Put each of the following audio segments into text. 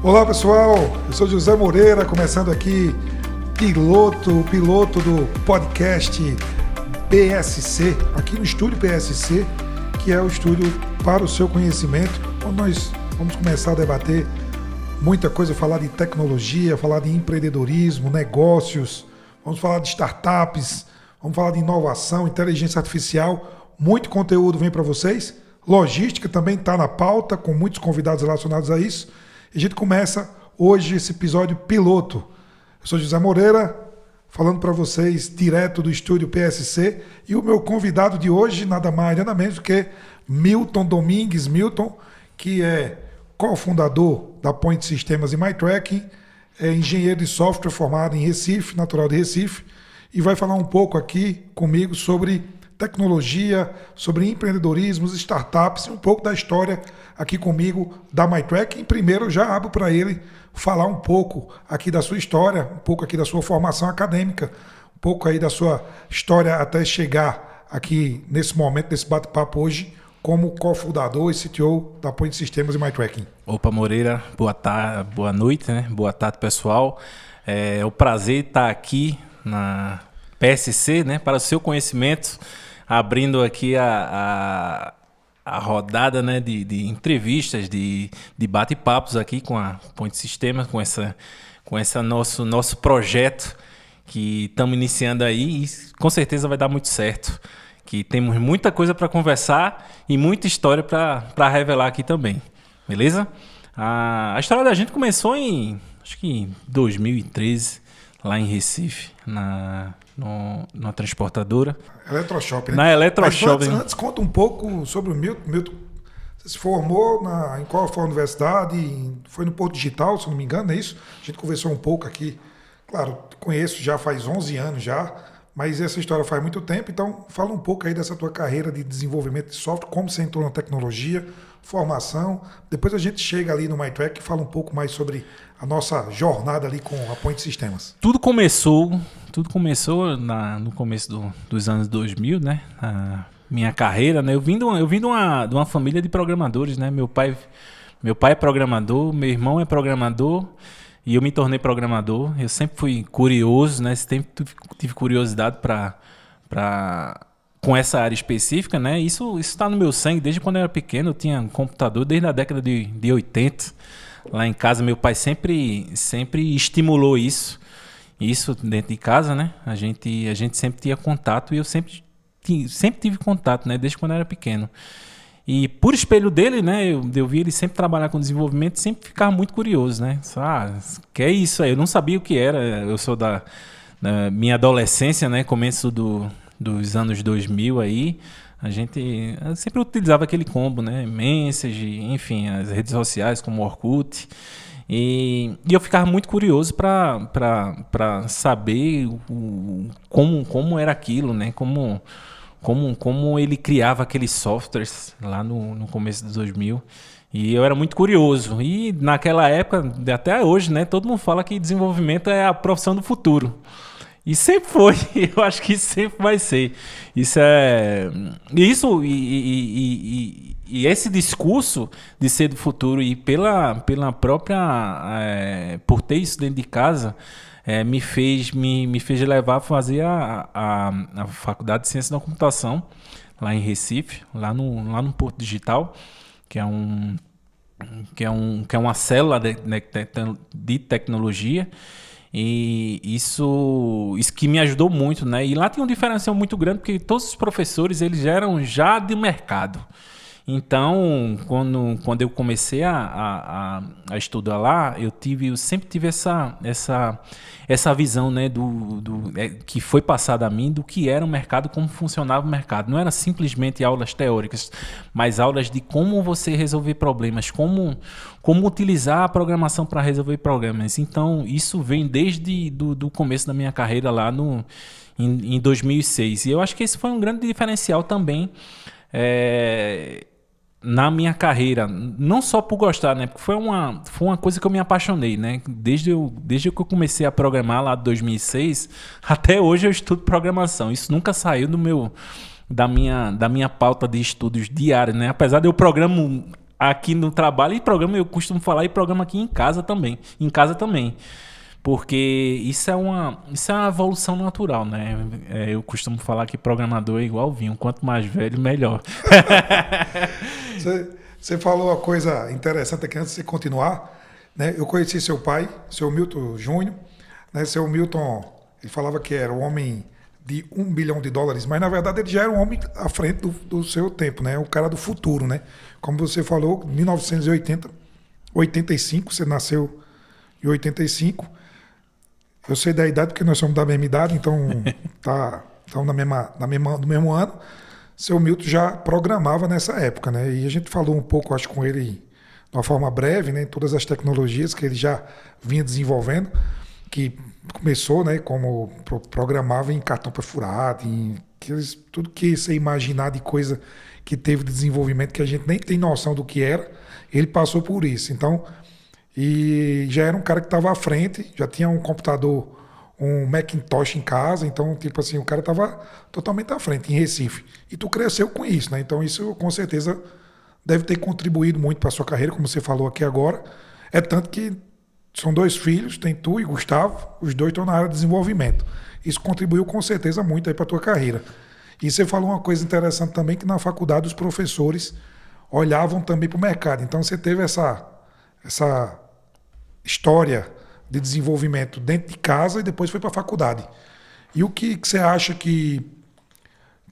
Olá pessoal, eu sou José Moreira, começando aqui piloto do podcast PSC, aqui no estúdio PSC, que é o estúdio para o seu conhecimento, onde nós vamos começar a debater muita coisa, falar de tecnologia, falar de empreendedorismo, negócios, vamos falar de startups, vamos falar de inovação, inteligência artificial, muito conteúdo vem para vocês, logística também está na pauta, com muitos convidados relacionados a isso. E a gente começa hoje esse episódio piloto. Eu sou José Moreira, falando para vocês direto do estúdio PSC. E o meu convidado de hoje, nada mais, nada menos que Milton Domingues. Milton, que é cofundador da Point Sistemas e MyTracking, é engenheiro de software formado em Recife, natural de Recife, e vai falar um pouco aqui comigo sobre tecnologia, sobre empreendedorismo, startups, um pouco da história aqui comigo da MyTracking. Primeiro, já abro para ele falar um pouco aqui da sua história, um pouco aqui da sua formação acadêmica, um pouco aí da sua história até chegar aqui nesse momento, nesse bate-papo hoje, como cofundador e CTO da Point Sistemas e MyTracking. Opa, Moreira, boa tarde, boa noite, né? Boa tarde, pessoal. É um prazer estar aqui na PSC, né? Para o seu conhecimento, abrindo aqui a rodada, né, de entrevistas, de bate-papos aqui com a Point Sistemas, com esse nosso projeto que estamos iniciando aí, e com certeza vai dar muito certo. Que temos muita coisa para conversar e muita história para revelar aqui também. Beleza? A história da gente começou acho que em 2013, lá em Recife, numa transportadora. Eletroshop, né? Na Eletroshop. Mas antes conta um pouco sobre o Milton. Milton, você se formou em qual foi a universidade? Foi no Porto Digital, se não me engano, é isso? A gente conversou um pouco aqui. Claro, conheço já faz 11 anos já, mas essa história faz muito tempo. Então, fala um pouco aí dessa tua carreira de desenvolvimento de software, como você entrou na tecnologia, formação. Depois a gente chega ali no MyTracking e fala um pouco mais sobre a nossa jornada ali com a Point Sistemas. Tudo começou no começo dos anos 2000, né? A minha carreira, né? Eu vim de uma família de programadores, né? Meu pai é programador, meu irmão é programador e eu me tornei programador. Eu sempre fui curioso, né? Sempre tive curiosidade com essa área específica, né? Isso está no meu sangue desde quando eu era pequeno. Eu tinha um computador desde a década de 80. Lá em casa, meu pai sempre estimulou isso dentro de casa, né? A gente sempre tinha contato e eu sempre tive contato, né? Desde quando eu era pequeno. E por espelho dele, né? Eu vi ele sempre trabalhar com desenvolvimento, sempre ficava muito curioso, né? Que é isso aí? Eu não sabia o que era. Eu sou da minha adolescência, né? Começo dos anos 2000 aí. Eu sempre utilizava aquele combo, né? Message, enfim, as redes sociais como o Orkut. E eu ficava muito curioso para saber como era aquilo, né? Como ele criava aqueles softwares lá no começo dos 2000. E eu era muito curioso. E naquela época, até hoje, né? Todo mundo fala que desenvolvimento é a profissão do futuro. E sempre foi, eu acho que sempre vai ser. E esse discurso de ser do futuro e pela própria por ter isso dentro de casa, me fez levar a fazer a faculdade de Ciência da Computação lá em Recife, lá no Porto Digital, que é uma célula de tecnologia. E isso que me ajudou muito, né? E lá tem um diferencial muito grande, porque todos os professores eles eram já de mercado. Então, quando eu comecei a estudar lá, eu sempre tive essa visão, né, que foi passada a mim do que era o mercado, como funcionava o mercado. Não era simplesmente aulas teóricas, mas aulas de como você resolver problemas, como utilizar a programação para resolver problemas. Então, isso vem desde do começo da minha carreira lá em 2006. E eu acho que esse foi um grande diferencial também, na minha carreira, não só por gostar, né? Porque foi uma coisa que eu me apaixonei, né? Desde que eu comecei a programar lá em 2006, até hoje eu estudo programação. Isso nunca saiu da minha pauta de estudos diários, né? Apesar de eu programo aqui no trabalho e programa, eu costumo falar, e programa aqui em casa também. Em casa também. Porque isso é uma evolução natural, né? Eu costumo falar que programador é igual vinho. Quanto mais velho, melhor. Você falou uma coisa interessante aqui antes de você continuar, né? Eu conheci seu pai, seu Milton Júnior, né? Seu Milton, ele falava que era o homem de $1 bilhão, mas na verdade ele já era um homem à frente do seu tempo, né? O cara do futuro, né? Como você falou, 85, você nasceu em 85. Eu sei da idade porque nós somos da mesma idade, então estamos no mesmo ano. Seu Milton já programava nessa época, né? E a gente falou um pouco, acho, com ele de uma forma breve, né? Todas as tecnologias que ele já vinha desenvolvendo, que começou, né? Como programava em cartão perfurado, tudo que você imaginar de coisa que teve de desenvolvimento que a gente nem tem noção do que era, ele passou por isso. Então, e já era um cara que estava à frente, já tinha um computador, um Macintosh em casa, então, tipo assim, o cara estava totalmente à frente, em Recife. E tu cresceu com isso, né? Então, isso, com certeza, deve ter contribuído muito para a sua carreira, como você falou aqui agora. É tanto que são 2 filhos, tem tu e Gustavo, os 2 estão na área de desenvolvimento. Isso contribuiu, com certeza, muito aí para a tua carreira. E você falou uma coisa interessante também, que na faculdade os professores olhavam também para o mercado. Então, você teve essa história de desenvolvimento dentro de casa e depois foi para a faculdade. E o que você acha que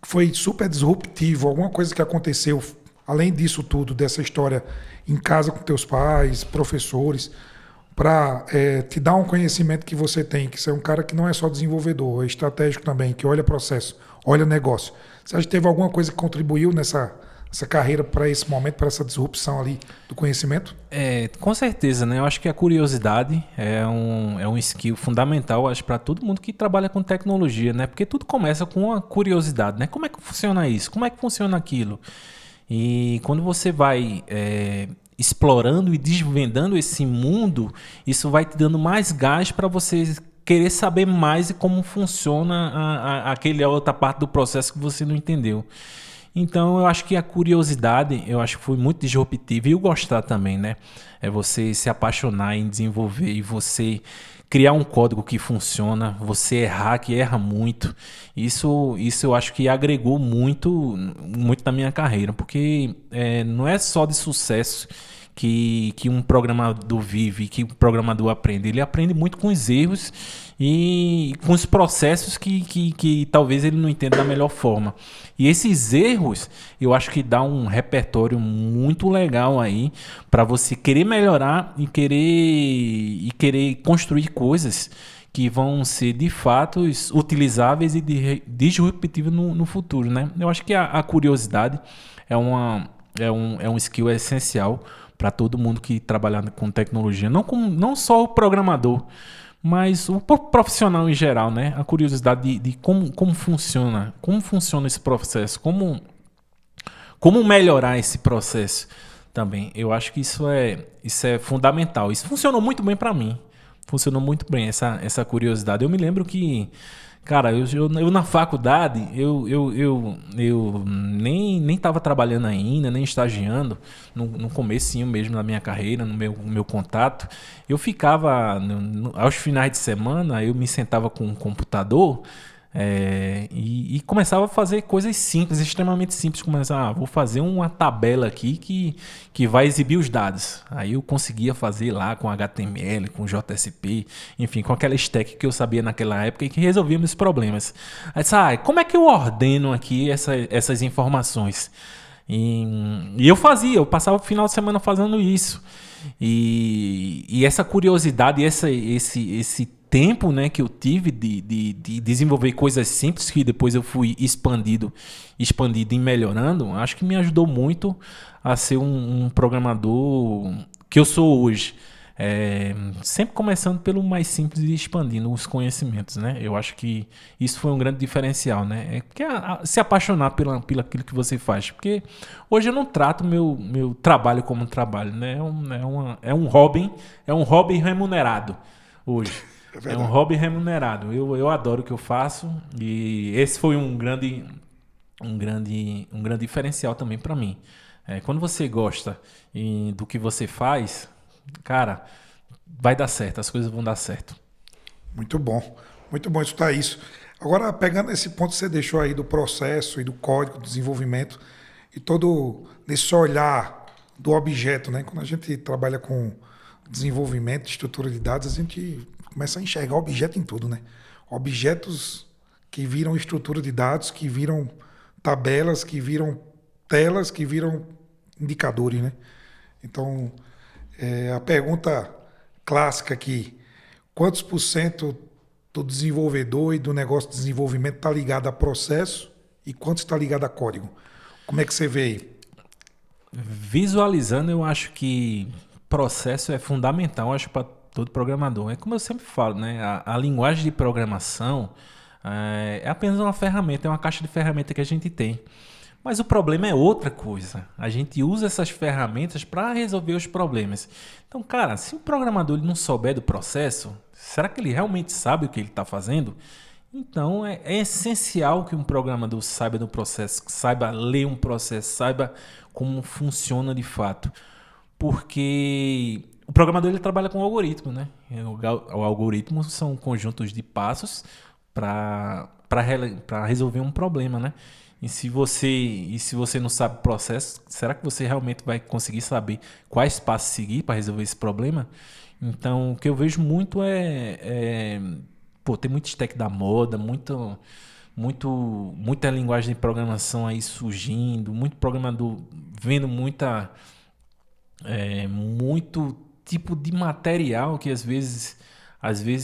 foi super disruptivo, alguma coisa que aconteceu, além disso tudo, dessa história em casa com teus pais, professores, para te dar um conhecimento que você tem, que você é um cara que não é só desenvolvedor, é estratégico também, que olha processo, olha negócio. Você acha que teve alguma coisa que contribuiu nessa carreira para esse momento, para essa disrupção ali do conhecimento? Com certeza, né? Eu acho que a curiosidade é um skill fundamental, acho, para todo mundo que trabalha com tecnologia, né? Porque tudo começa com a curiosidade, né? Como é que funciona isso? Como é que funciona aquilo? E quando você vai explorando e desvendando esse mundo, isso vai te dando mais gás para você querer saber mais de como funciona aquele outra parte do processo que você não entendeu. Então, eu acho que a curiosidade, eu acho que foi muito disruptiva, e o gostar também, né? É você se apaixonar em desenvolver e você criar um código que funciona, você errar, que erra muito. Isso eu acho que agregou muito na minha carreira, porque não é só de sucesso que um programador vive, que um programador aprende. Ele aprende muito com os erros e com os processos que talvez ele não entenda da melhor forma. E esses erros, eu acho que dá um repertório muito legal aí para você querer melhorar e querer construir coisas que vão ser de fato utilizáveis e disruptivas no futuro, né? Eu acho que a curiosidade é um skill essencial para todo mundo que trabalha com tecnologia, não só o programador, mas o profissional em geral, né? A curiosidade de como funciona esse processo, como melhorar esse processo também. Eu acho que isso é fundamental. Isso funcionou muito bem para mim. Funcionou muito bem essa curiosidade. Eu me lembro que, cara, eu na faculdade, eu nem estava trabalhando ainda, nem estagiando, no comecinho mesmo da minha carreira, no meu contato. Eu ficava, aos finais de semana, eu me sentava com um computador e começava a fazer coisas simples, extremamente simples. Vou fazer uma tabela aqui que vai exibir os dados. Aí eu conseguia fazer lá com HTML, com JSP, enfim, com aquela stack que eu sabia naquela época e que resolvia meus problemas. Aí disse, como é que eu ordeno aqui essas informações? E eu passava o final de semana fazendo isso. E essa curiosidade, esse tempo, né, que eu tive de desenvolver coisas simples que depois eu fui expandindo e melhorando, acho que me ajudou muito a ser um programador que eu sou hoje. Sempre começando pelo mais simples e expandindo os conhecimentos, né? Eu acho que isso foi um grande diferencial, né? Se apaixonar pelo aquilo que você faz, porque hoje eu não trato meu trabalho como um trabalho, né? É um hobby remunerado hoje. É um hobby remunerado. Eu adoro o que eu faço e esse foi um grande diferencial também para mim. Quando você gosta do que você faz, cara, vai dar certo, as coisas vão dar certo. Muito bom escutar isso. Agora, pegando esse ponto que você deixou aí do processo e do código, do desenvolvimento, e todo esse olhar do objeto, né? Quando a gente trabalha com desenvolvimento, estrutura de dados, a gente começa a enxergar objeto em tudo, né? Objetos que viram estrutura de dados, que viram tabelas, que viram telas, que viram indicadores, né? Então, a pergunta clássica aqui, quantos por cento do desenvolvedor e do negócio de desenvolvimento está ligado a processo e quanto está ligado a código? Como é que você vê aí? Visualizando, eu acho que processo é fundamental, eu acho, para todo programador. É como eu sempre falo, né? A linguagem de programação é apenas uma ferramenta, é uma caixa de ferramentas que a gente tem. Mas o problema é outra coisa. A gente usa essas ferramentas para resolver os problemas. Então, cara, se o programador ele não souber do processo, será que ele realmente sabe o que ele está fazendo? Então, é essencial que um programador saiba do processo, saiba ler um processo, saiba como funciona de fato. Porque o programador ele trabalha com algoritmo, né? O algoritmo são conjuntos de passos para resolver um problema, né? E se você não sabe o processo, será que você realmente vai conseguir saber quais passos seguir para resolver esse problema? Então, o que eu vejo muito tem muito stack da moda, muita linguagem de programação aí surgindo, muito programador vendo muito tipo de material que às vezes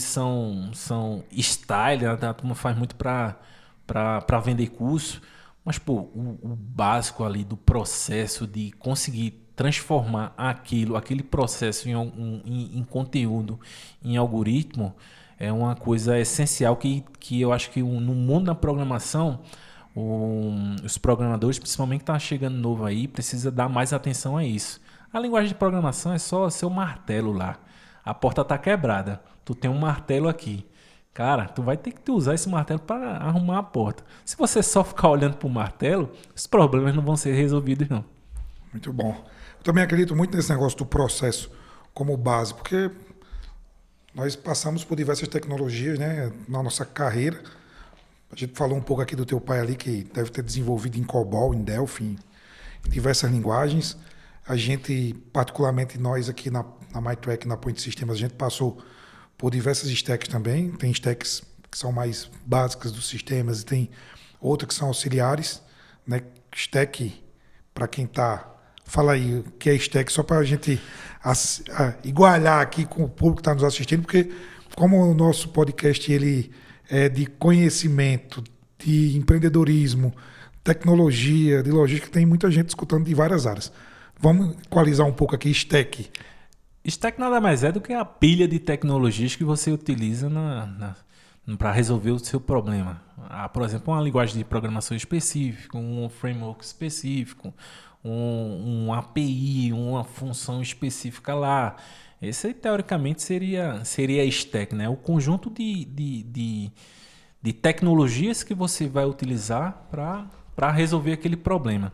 são style, a turma faz muito para vender curso. Mas, o básico ali do processo de conseguir transformar aquele processo em conteúdo, em algoritmo, é uma coisa essencial que eu acho que no mundo da programação, os programadores, principalmente que estão chegando novo aí, precisa dar mais atenção a isso. A linguagem de programação é só seu martelo lá. A porta está quebrada. Tu tem um martelo aqui. Cara, tu vai ter que usar esse martelo para arrumar a porta. Se você só ficar olhando para o martelo, os problemas não vão ser resolvidos, não. Muito bom. Eu também acredito muito nesse negócio do processo como base, porque nós passamos por diversas tecnologias, né, na nossa carreira. A gente falou um pouco aqui do teu pai ali, que deve ter desenvolvido em COBOL, em Delphi, em diversas linguagens. A gente, particularmente nós aqui na MyTrack, na Point Systems, a gente passou por diversas stacks também. Tem stacks que são mais básicas dos sistemas e tem outras que são auxiliares, né? Stack, para quem está... Fala aí o que é stack, só para a gente igualar aqui com o público que está nos assistindo, porque como o nosso podcast ele é de conhecimento, de empreendedorismo, tecnologia, de logística, tem muita gente escutando de várias áreas. Vamos equalizar um pouco aqui, stack. Stack nada mais é do que a pilha de tecnologias que você utiliza para resolver o seu problema. Por exemplo, uma linguagem de programação específica, um framework específico, um API, uma função específica lá. Esse, teoricamente, seria a stack, né? O conjunto de tecnologias que você vai utilizar para resolver aquele problema.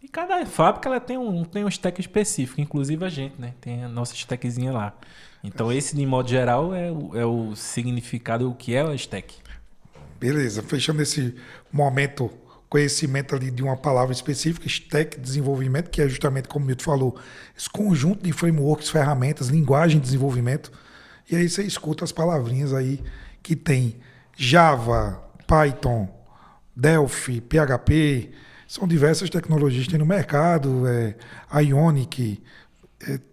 E cada fábrica ela tem um stack específico, inclusive a gente, né? Tem a nossa stackzinha lá. Então, esse, de modo geral, é o significado, o que é a stack. Beleza, fechando esse momento, conhecimento ali de uma palavra específica, stack, desenvolvimento, que é justamente, como o Milton falou, esse conjunto de frameworks, ferramentas, linguagem de desenvolvimento. E aí você escuta as palavrinhas aí que tem Java, Python, Delphi, PHP... São diversas tecnologias que tem no mercado, Ionic,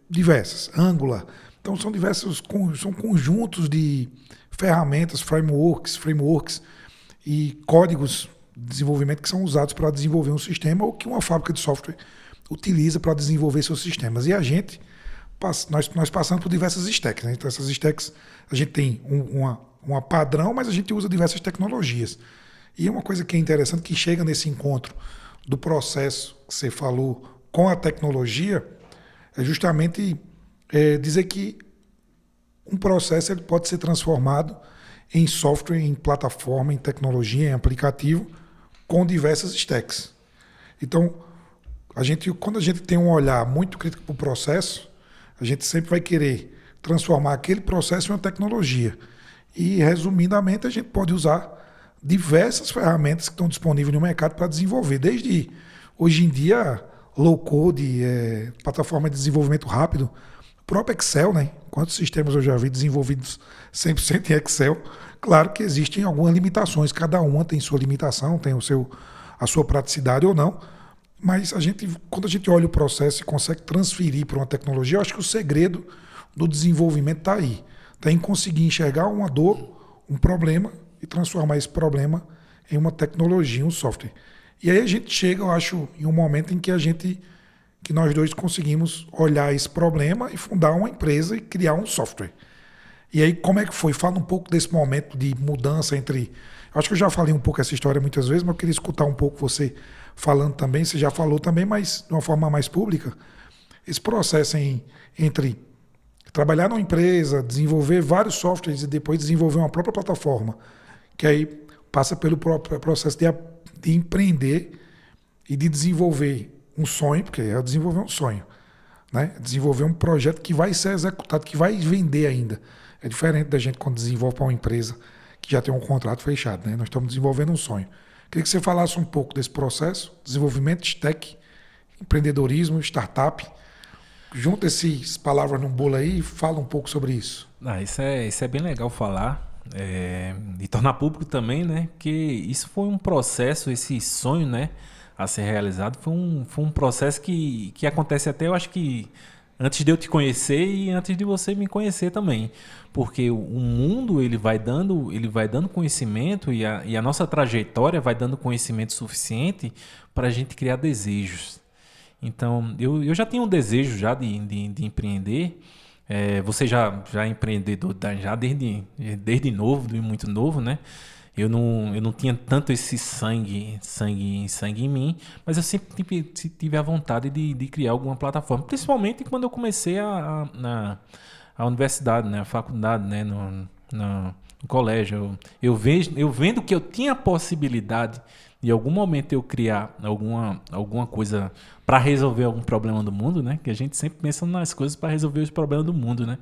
diversas, Angular. Então, são são conjuntos de ferramentas, frameworks e códigos de desenvolvimento que são usados para desenvolver um sistema ou que uma fábrica de software utiliza para desenvolver seus sistemas. E a gente, nós passamos por diversas stacks, né? Então, essas stacks, a gente tem uma padrão, mas a gente usa diversas tecnologias. E uma coisa que é interessante, que chega nesse encontro do processo que você falou com a tecnologia, é justamente dizer que um processo ele pode ser transformado em software, em plataforma, em tecnologia, em aplicativo, com diversas stacks. Então, Quando a gente tem um olhar muito crítico para o processo, a gente sempre vai querer transformar aquele processo em uma tecnologia. E, resumidamente, a gente pode usar diversas ferramentas que estão disponíveis no mercado para desenvolver. Desde, hoje em dia, low-code, plataforma de desenvolvimento rápido, o próprio Excel, né? Quantos sistemas eu já vi desenvolvidos 100% em Excel? Claro que existem algumas limitações, cada uma tem sua limitação, tem a sua praticidade ou não, mas quando a gente olha o processo e consegue transferir para uma tecnologia, eu acho que o segredo do desenvolvimento está aí. Está em conseguir enxergar uma dor, um problema e transformar esse problema em uma tecnologia, um software. E aí a gente chega, eu acho, em um momento em que nós dois conseguimos olhar esse problema e fundar uma empresa e criar um software. E aí, como é que foi? Fala um pouco desse momento de mudança entre... Acho que eu já falei um pouco essa história muitas vezes, mas eu queria escutar um pouco você falando também. Você já falou também, mas de uma forma mais pública. Esse processo entre trabalhar numa empresa, desenvolver vários softwares e depois desenvolver uma própria plataforma, que aí passa pelo próprio processo de empreender e de desenvolver um sonho, porque é desenvolver um sonho, né? Desenvolver um projeto que vai ser executado, que vai vender ainda. É diferente da gente quando desenvolve para uma empresa que já tem um contrato fechado, né? Nós estamos desenvolvendo um sonho. Queria que você falasse um pouco desse processo, desenvolvimento de tech, empreendedorismo, startup. Junta essas palavras num bolo aí e fala um pouco sobre isso. Isso é bem legal falar. E tornar público também, né? Que isso foi um processo, esse sonho, né, a ser realizado, foi um processo que acontece até, eu acho que antes de eu te conhecer e antes de você me conhecer também, porque o mundo ele vai dando conhecimento e a nossa trajetória vai dando conhecimento suficiente para a gente criar desejos. Então eu já tinha um desejo já de empreender. Você já é empreendedor já desde novo, muito novo, né? Eu não tinha tanto esse sangue em mim, mas eu sempre tive a vontade de criar alguma plataforma, principalmente quando eu comecei a universidade, né, a faculdade, né, no colégio. Eu vendo que eu tinha a possibilidade de, em algum momento, eu criar alguma coisa para resolver algum problema do mundo, né? Que a gente sempre pensa nas coisas para resolver os problemas do mundo, né?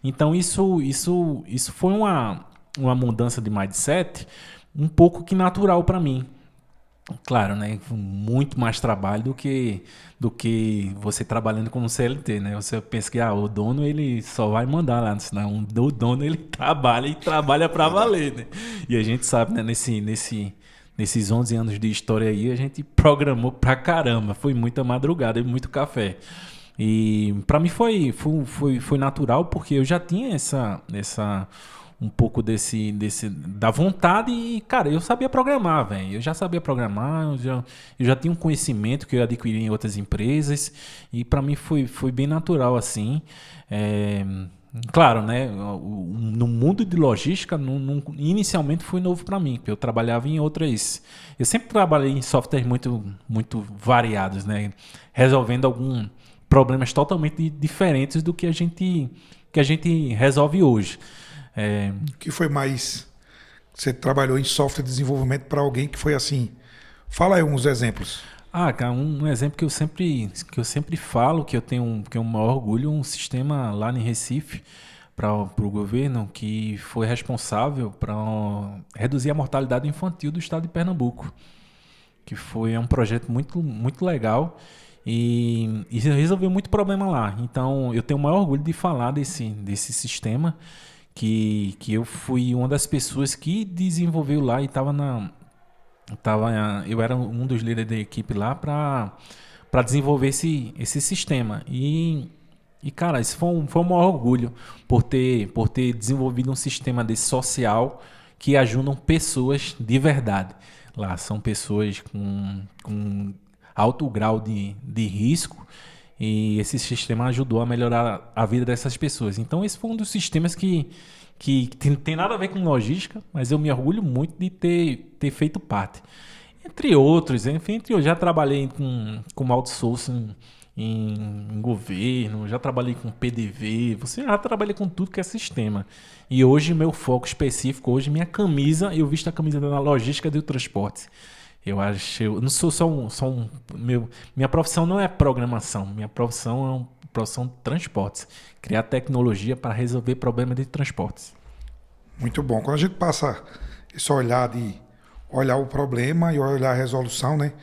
Então isso foi uma mudança de mindset um pouco que natural para mim. Claro, né? Muito mais trabalho do que você trabalhando como CLT, né? Você pensa que o dono ele só vai mandar lá, senão o dono ele trabalha para valer, né? E a gente sabe, né? Nesses 11 anos de história aí, a gente programou pra caramba. Foi muita madrugada e muito café. E para mim foi natural, porque eu já tinha um pouco da vontade e, cara, eu sabia programar, velho. Eu já sabia programar, eu já tinha um conhecimento que eu adquiri em outras empresas e para mim foi bem natural, assim. Claro, né? No mundo de logística, inicialmente foi novo para mim, porque eu trabalhava em outras... Eu sempre trabalhei em softwares muito, muito variados, né? Resolvendo alguns problemas totalmente diferentes do que a gente resolve hoje. Que foi mais... Você trabalhou em software de desenvolvimento para alguém que foi assim... Fala aí uns exemplos. Cara, um exemplo que eu sempre falo, que eu tenho um maior orgulho, um sistema lá em Recife para o governo que foi responsável para reduzir a mortalidade infantil do estado de Pernambuco, que foi um projeto muito, muito legal e resolveu muito problema lá. Então, eu tenho o maior orgulho de falar desse sistema que eu fui uma das pessoas que desenvolveu lá e eu era um dos líderes da equipe lá para desenvolver esse sistema. E, cara, isso foi um maior orgulho por ter desenvolvido um sistema desse social que ajudam pessoas de verdade. Lá são pessoas com alto grau de risco e esse sistema ajudou a melhorar a vida dessas pessoas. Então, esse foi um dos sistemas que tem nada a ver com logística, mas eu me orgulho muito de ter feito parte. Entre outros, enfim, eu já trabalhei com outsourcing em governo, já trabalhei com PDV, já trabalhei com tudo que é sistema. E hoje meu foco específico, minha camisa, eu visto a camisa da logística e do transporte. Eu não sou minha profissão não é programação, minha profissão é uma profissão de transportes, criar tecnologia para resolver problemas de transportes. Muito bom. Quando a gente passa esse olhar de olhar o problema e olhar a resolução, né,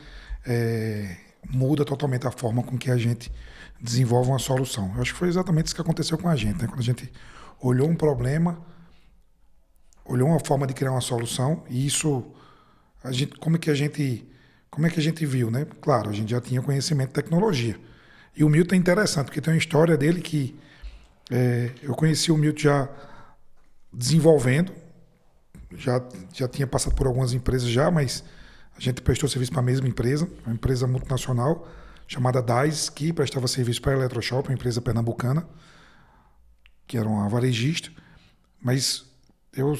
muda totalmente a forma com que a gente desenvolve uma solução. Eu acho que foi exatamente isso que aconteceu com a gente, né? Quando a gente olhou um problema, olhou uma forma de criar uma solução, e isso como é que a gente viu, né? Claro, a gente já tinha conhecimento de tecnologia. E o Milton é interessante, porque tem uma história dele que eu conheci o Milton já desenvolvendo, já tinha passado por algumas empresas já, mas a gente prestou serviço para a mesma empresa, uma empresa multinacional chamada DAIS, que prestava serviço para a Eletroshop, uma empresa pernambucana, que era uma varejista. Mas eu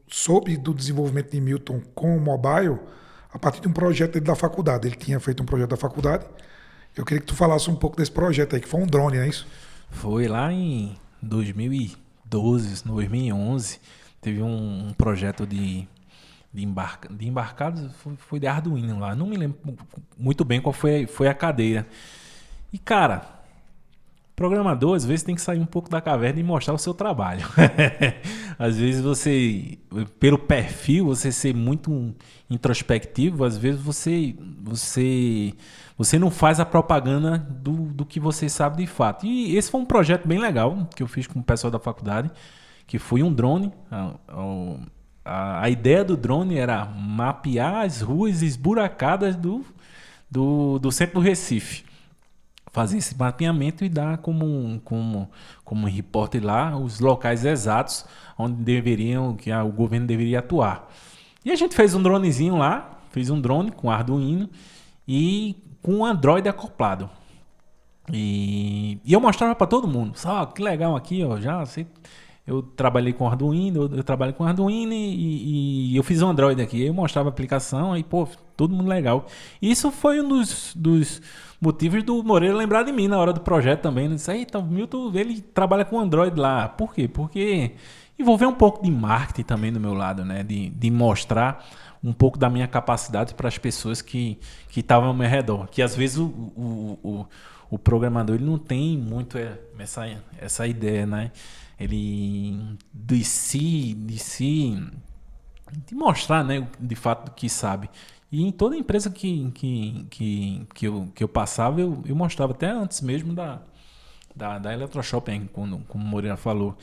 soube do desenvolvimento de Milton com o mobile a partir de um projeto dele da faculdade. Ele tinha feito um projeto da faculdade. Eu queria que tu falasse um pouco desse projeto aí, que foi um drone, não é isso? Foi lá em 2012, 2011, teve um projeto de embarcados, foi de Arduino lá. Não me lembro muito bem qual foi a cadeira. E, cara, programador, às vezes, tem que sair um pouco da caverna e mostrar o seu trabalho. Às vezes você, pelo perfil, você ser muito introspectivo, às vezes você não faz a propaganda do que você sabe de fato. E esse foi um projeto bem legal que eu fiz com o pessoal da faculdade, que foi um drone. A ideia do drone era mapear as ruas esburacadas do centro do Recife. Fazer esse mapeamento e dar como um repórter lá os locais exatos onde o governo deveria atuar. E a gente fez um dronezinho lá, fez um drone com Arduino e com um Android acoplado. E eu mostrava para todo mundo. Só que legal aqui, ó, já sei. Eu trabalhei com Arduino, e eu fiz um Android aqui. Eu mostrava a aplicação, aí, pô, todo mundo legal. Isso foi um dos motivos do Moreira lembrar de mim na hora do projeto também. Ele disse, então, o Milton, ele trabalha com Android lá. Por quê? Porque envolveu um pouco de marketing também do meu lado, né? De mostrar um pouco da minha capacidade para as pessoas que estavam ao meu redor. Que às vezes o programador ele não tem muito essa ideia, né? Ele de mostrar, né, de fato que sabe. E em toda empresa que eu passava, eu mostrava, até antes mesmo da Eletroshop, como o Moreira falou.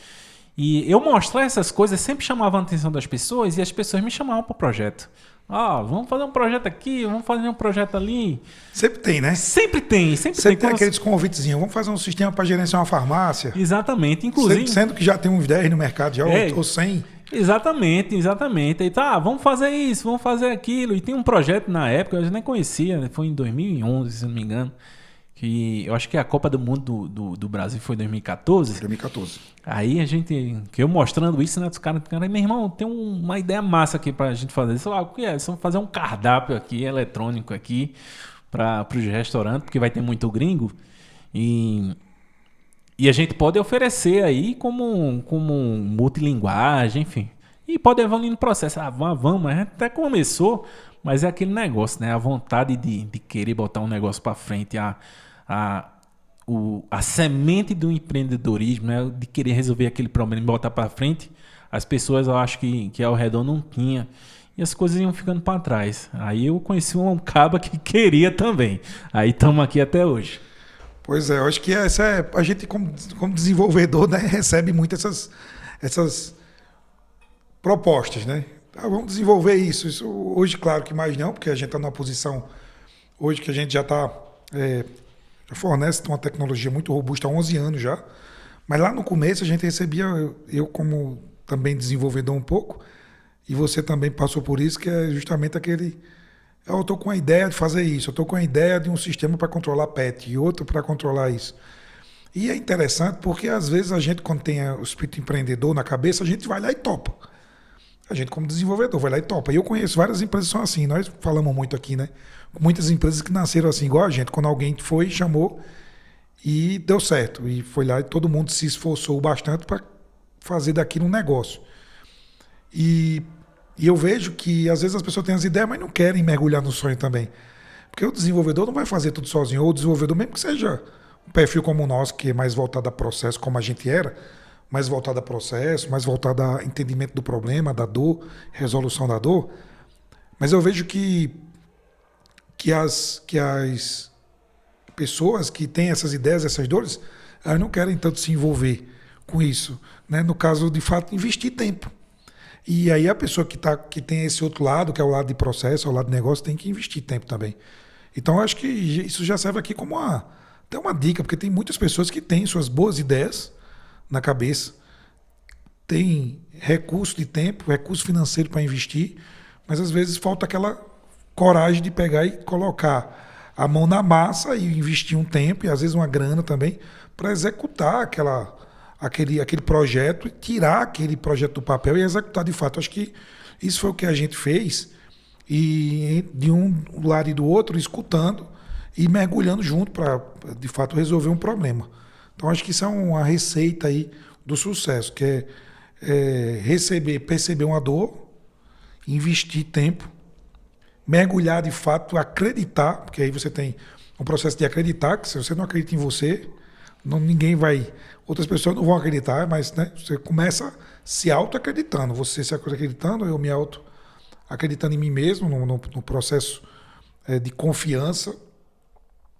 E eu mostrar essas coisas sempre chamava a atenção das pessoas, e as pessoas me chamavam para o projeto. Vamos fazer um projeto aqui, vamos fazer um projeto ali. Sempre tem, né? Sempre tem. Sempre tem aqueles convitezinhos. Vamos fazer um sistema para gerenciar uma farmácia. Exatamente, inclusive. Sendo que já tem uns 10 no mercado, já ou 100. Exatamente. Aí vamos fazer isso, vamos fazer aquilo. E tem um projeto na época, eu nem conhecia, né? Foi em 2011, se não me engano. Que eu acho que a Copa do Mundo do Brasil foi em 2014. 2014. Aí que eu mostrando isso, né? Os caras, meu irmão, tem uma ideia massa aqui pra gente fazer. O que é? Só fazer um cardápio aqui, eletrônico aqui, para os restaurantes, porque vai ter muito gringo. E a gente pode oferecer aí como multilinguagem, enfim. E pode evoluir no processo. Vamos, a gente até começou, mas é aquele negócio, né? A vontade de querer botar um negócio para frente, a semente do empreendedorismo, né? De querer resolver aquele problema e botar para frente, as pessoas, eu acho que ao redor não tinha. E as coisas iam ficando para trás. Aí eu conheci um caba que queria também. Aí estamos aqui até hoje. Pois é, eu acho que a gente como desenvolvedor, né, recebe muito essas propostas, né? Vamos desenvolver isso. Hoje, claro que mais não, porque a gente está numa posição hoje que a gente já fornece uma tecnologia muito robusta há 11 anos já. Mas lá no começo a gente recebia, eu como também desenvolvedor um pouco, e você também passou por isso, que é justamente aquele... Eu estou com a ideia de fazer isso, eu estou com a ideia de um sistema para controlar PET e outro para controlar isso. E é interessante porque às vezes a gente, quando tem o espírito empreendedor na cabeça, a gente vai lá e topa. A gente, como desenvolvedor, vai lá e topa. E eu conheço várias empresas que são assim, nós falamos muito aqui, né? Muitas empresas que nasceram assim, igual a gente, quando alguém foi, chamou e deu certo. E foi lá e todo mundo se esforçou bastante para fazer daquilo um negócio. E E eu vejo que às vezes as pessoas têm as ideias, mas não querem mergulhar no sonho também. Porque o desenvolvedor não vai fazer tudo sozinho. Ou o desenvolvedor, mesmo que seja um perfil como o nosso, que é mais voltado a processo, como a gente era, mais voltado a processo, mais voltado a entendimento do problema, da dor, resolução da dor. Mas eu vejo que as pessoas que têm essas ideias, essas dores, elas não querem tanto se envolver com isso, né? No caso, de fato, investir tempo. E aí a pessoa que tem esse outro lado, que é o lado de processo, é o lado de negócio, tem que investir tempo também. Então, eu acho que isso já serve aqui como até uma dica, porque tem muitas pessoas que têm suas boas ideias na cabeça, tem recurso de tempo, recurso financeiro para investir, mas às vezes falta aquela coragem de pegar e colocar a mão na massa e investir um tempo, e às vezes uma grana também, para executar aquele projeto, e tirar aquele projeto do papel e executar de fato. Acho que isso foi o que a gente fez, e de um lado e do outro, escutando e mergulhando junto para, de fato, resolver um problema. Então, acho que isso é uma receita aí do sucesso, que é perceber uma dor, investir tempo, mergulhar de fato, acreditar, porque aí você tem um processo de acreditar, que se você não acredita em você, ninguém vai... Outras pessoas não vão acreditar, mas, né, você começa se auto-acreditando. Você se acreditando, eu me auto-acreditando em mim mesmo, no processo de confiança,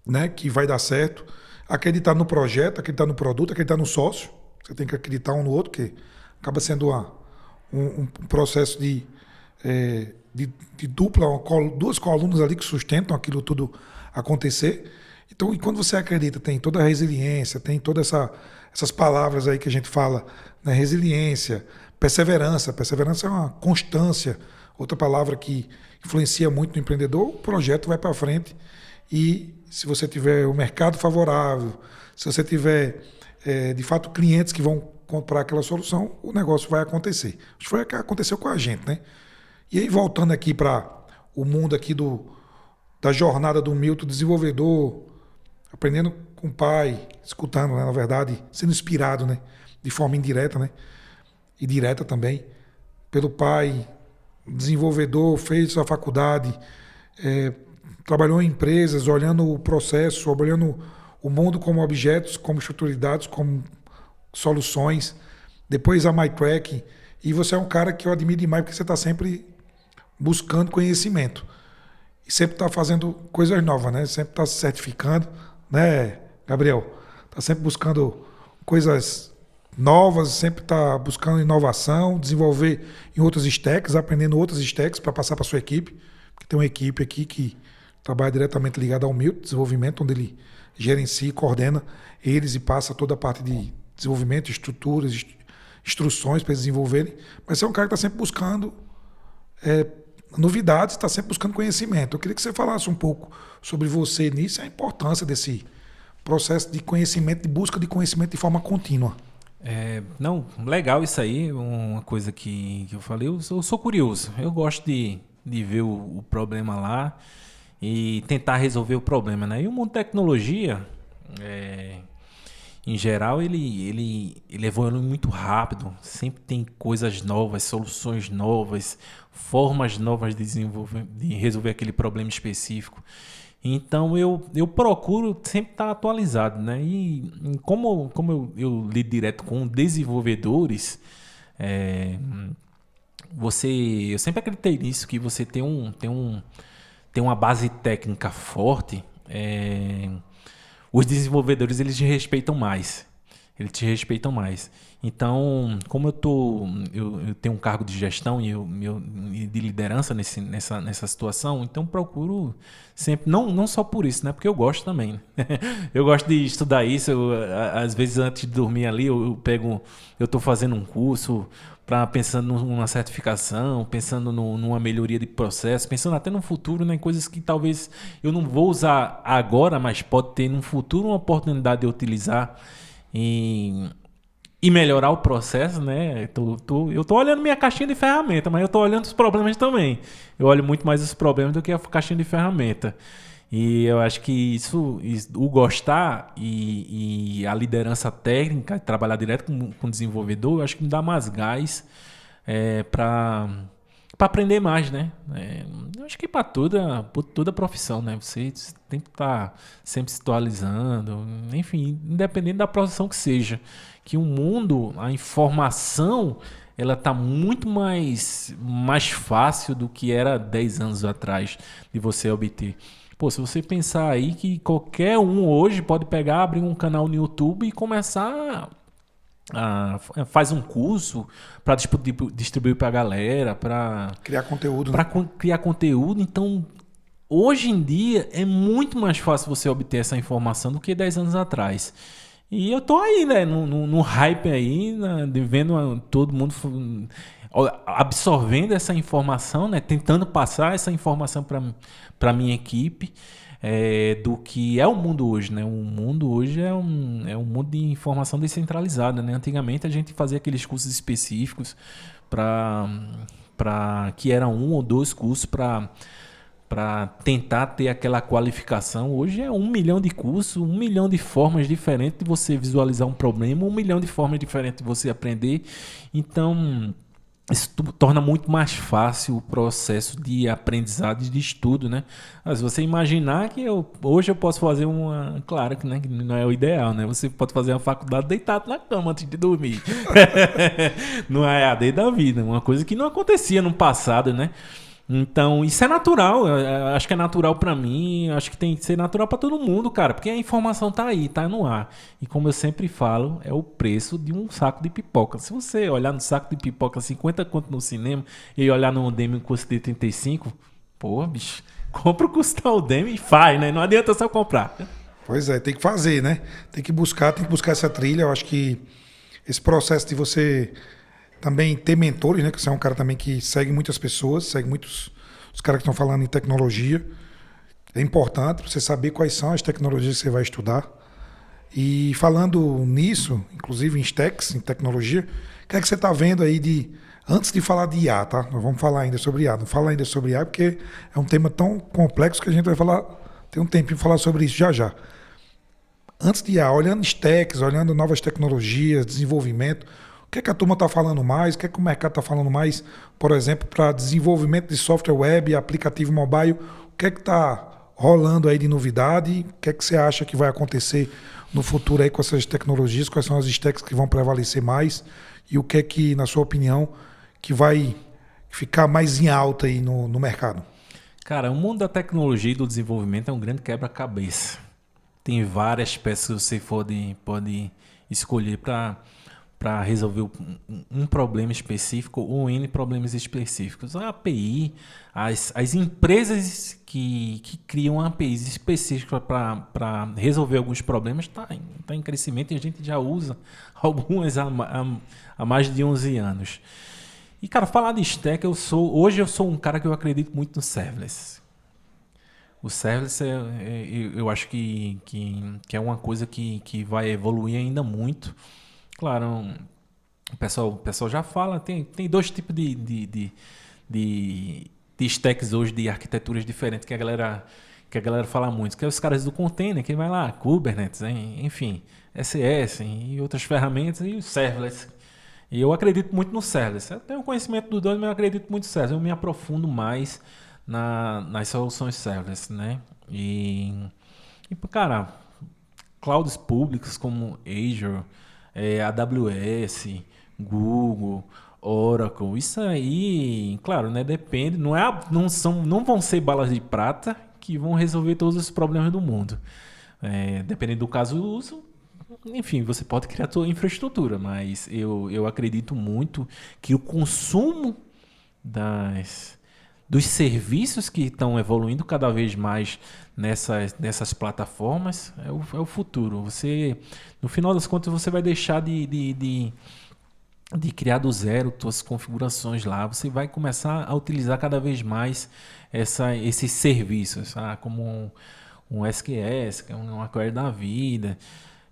né, que vai dar certo. Acreditar no projeto, acreditar no produto, acreditar no sócio. Você tem que acreditar um no outro, que acaba sendo um processo de dupla, duas colunas ali que sustentam aquilo tudo acontecer. Então, e quando você acredita, tem toda a resiliência, tem todas essas palavras aí que a gente fala, né? Resiliência, perseverança. Perseverança é uma constância, outra palavra que influencia muito no empreendedor. O projeto vai para frente, e se você tiver o mercado favorável, se você tiver, de fato, clientes que vão comprar aquela solução, o negócio vai acontecer. Acho que foi o que aconteceu com a gente, né? E aí, voltando aqui para o mundo aqui da jornada do Milton, desenvolvedor, aprendendo com o pai, escutando, né, na verdade, sendo inspirado, né, de forma indireta, né, e direta também, pelo pai, desenvolvedor, fez sua faculdade, trabalhou em empresas, olhando o processo, olhando o mundo como objetos, como estruturalidades, como soluções. Depois a MyTrack, e você é um cara que eu admiro demais, porque você está sempre buscando conhecimento. E sempre está fazendo coisas novas, né? Sempre está se certificando, né, Gabriel? Está sempre buscando coisas novas, sempre está buscando inovação, desenvolver em outros stacks, aprendendo outros stacks para passar para sua equipe. Porque tem uma equipe aqui que trabalha diretamente ligada ao Milton, desenvolvimento, onde ele gerencia e coordena eles e passa toda a parte de desenvolvimento, estruturas, instruções para eles desenvolverem. Mas você é um cara que está sempre buscando novidades, está sempre buscando conhecimento. Eu queria que você falasse um pouco sobre você nisso e a importância desse processo de conhecimento, de busca de conhecimento de forma contínua. Não, legal isso aí, uma coisa que eu falei, eu sou curioso, eu gosto de ver o problema lá e tentar resolver o problema, né? E o mundo da tecnologia, em geral, ele evolui muito rápido, sempre tem coisas novas, soluções novas, formas novas de resolver aquele problema específico. Então eu procuro sempre estar atualizado, né? E como eu lido direto com desenvolvedores, eu sempre acreditei nisso, que você tem uma base técnica forte. Os desenvolvedores, eles te respeitam mais. Então, como eu tenho um cargo de gestão e de liderança nessa situação, então procuro sempre, não só por isso, né? Porque eu gosto também. Eu gosto de estudar isso. Às vezes, antes de dormir ali, eu estou fazendo um curso, pensando numa certificação, pensando numa melhoria de processo, pensando até no futuro, né, em coisas que talvez eu não vou usar agora, mas pode ter no futuro uma oportunidade de eu utilizar e melhorar o processo, né? Eu tô olhando minha caixinha de ferramenta, mas eu tô olhando os problemas também. Eu olho muito mais os problemas do que a caixinha de ferramenta. E eu acho que o gostar e a liderança técnica, trabalhar direto com o desenvolvedor, eu acho que me dá mais gás para para aprender mais, né? Eu acho que para toda profissão, né? Você tem que estar sempre se atualizando, enfim, independente da profissão que seja. Que o mundo, a informação, ela tá muito mais fácil do que era 10 anos atrás de você obter. Pô, se você pensar aí que qualquer um hoje pode pegar, abrir um canal no YouTube e começar faz um curso para distribuir para a galera, para Criar conteúdo. Para criar conteúdo. Então, hoje em dia é muito mais fácil você obter essa informação do que 10 anos atrás. E eu tô aí, né, no hype aí, né, de vendo todo mundo absorvendo essa informação, né, tentando passar essa informação para minha equipe. Do que é o mundo hoje, né? O mundo hoje é um mundo de informação descentralizada, né? Antigamente a gente fazia aqueles cursos específicos que eram 1 ou 2 cursos para tentar ter aquela qualificação. Hoje é 1 milhão de cursos, 1 milhão de formas diferentes de você visualizar um problema, 1 milhão de formas diferentes de você aprender. Então, isso torna muito mais fácil o processo de aprendizado e de estudo, né? Mas você imaginar que hoje eu posso fazer claro que, né, que não é o ideal, né? Você pode fazer uma faculdade deitado na cama antes de dormir. Não é a AD da vida, uma coisa que não acontecia no passado, né? Então, isso é natural. Eu acho que é natural pra mim. Acho que tem que ser natural pra todo mundo, cara. Porque a informação tá aí, tá no ar. E como eu sempre falo, é o preço de um saco de pipoca. Se você olhar no saco de pipoca 50 conto no cinema e olhar no Udemy custo de 35, pô, bicho, compra o custo da Udemy e faz, né? Não adianta só comprar. Pois é, tem que fazer, né? Tem que buscar essa trilha. Eu acho que esse processo de você também ter mentores, né? Que você é um cara também que segue muitas pessoas, segue muitos os caras que estão falando em tecnologia. É importante você saber quais são as tecnologias que você vai estudar. E falando nisso, inclusive em stacks, em tecnologia, o que é que você está vendo aí antes de falar de IA, tá? Nós vamos falar ainda sobre IA. Não fala ainda sobre IA porque é um tema tão complexo que a gente vai falar, tem um tempinho para falar sobre isso já já. Antes de IA, olhando stacks, olhando novas tecnologias, desenvolvimento, o que é que a turma está falando mais? O que é que o mercado está falando mais, por exemplo, para desenvolvimento de software web, aplicativo mobile? O que é que está rolando aí de novidade? O que é que você acha que vai acontecer no futuro aí com essas tecnologias? Quais são as stacks que vão prevalecer mais? E o que é que, na sua opinião, que vai ficar mais em alta aí no mercado? Cara, o mundo da tecnologia e do desenvolvimento é um grande quebra-cabeça. Tem várias peças que você pode escolher para resolver um problema específico ou N problemas específicos. A API, as empresas que criam APIs específicas para resolver alguns problemas está em crescimento e a gente já usa algumas há mais de 11 anos. E, cara, falar de stack, hoje eu sou um cara que eu acredito muito no serverless. O serverless eu acho que é uma coisa que vai evoluir ainda muito. Claro, o pessoal já fala, tem 2 tipos de stacks hoje, de arquiteturas diferentes que a galera fala muito, que é os caras do container, que vai lá, Kubernetes, enfim, SS e outras ferramentas, e o serverless. E eu acredito muito no serverless. Eu tenho conhecimento dos dois, mas eu acredito muito no serverless. Eu me aprofundo mais nas soluções serverless, né? E cara, clouds públicos como Azure, AWS, Google, Oracle, isso aí, claro, né? Depende, não vão ser balas de prata que vão resolver todos os problemas do mundo. Dependendo do caso do uso, enfim, você pode criar a sua infraestrutura, mas eu acredito muito que o consumo dos serviços que estão evoluindo cada vez mais nessas plataformas é o futuro. No final das contas, você vai deixar de criar do zero suas configurações lá. Você vai começar a utilizar cada vez mais esses serviços, como um SQS, que é uma query da vida.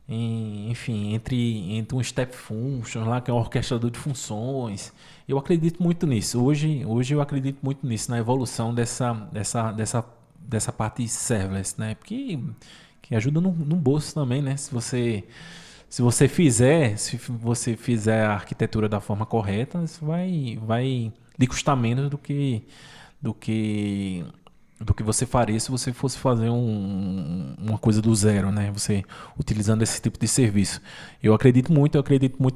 Enfim, entre um step function lá, que é um orquestrador de funções. Eu acredito muito nisso. Hoje eu acredito muito nisso, na evolução dessa parte serverless, né? Porque que ajuda no bolso também, né? Se você fizer a arquitetura da forma correta, isso vai lhe custar menos do que você faria se você fosse fazer uma coisa do zero, né? Você utilizando esse tipo de serviço. Eu acredito muito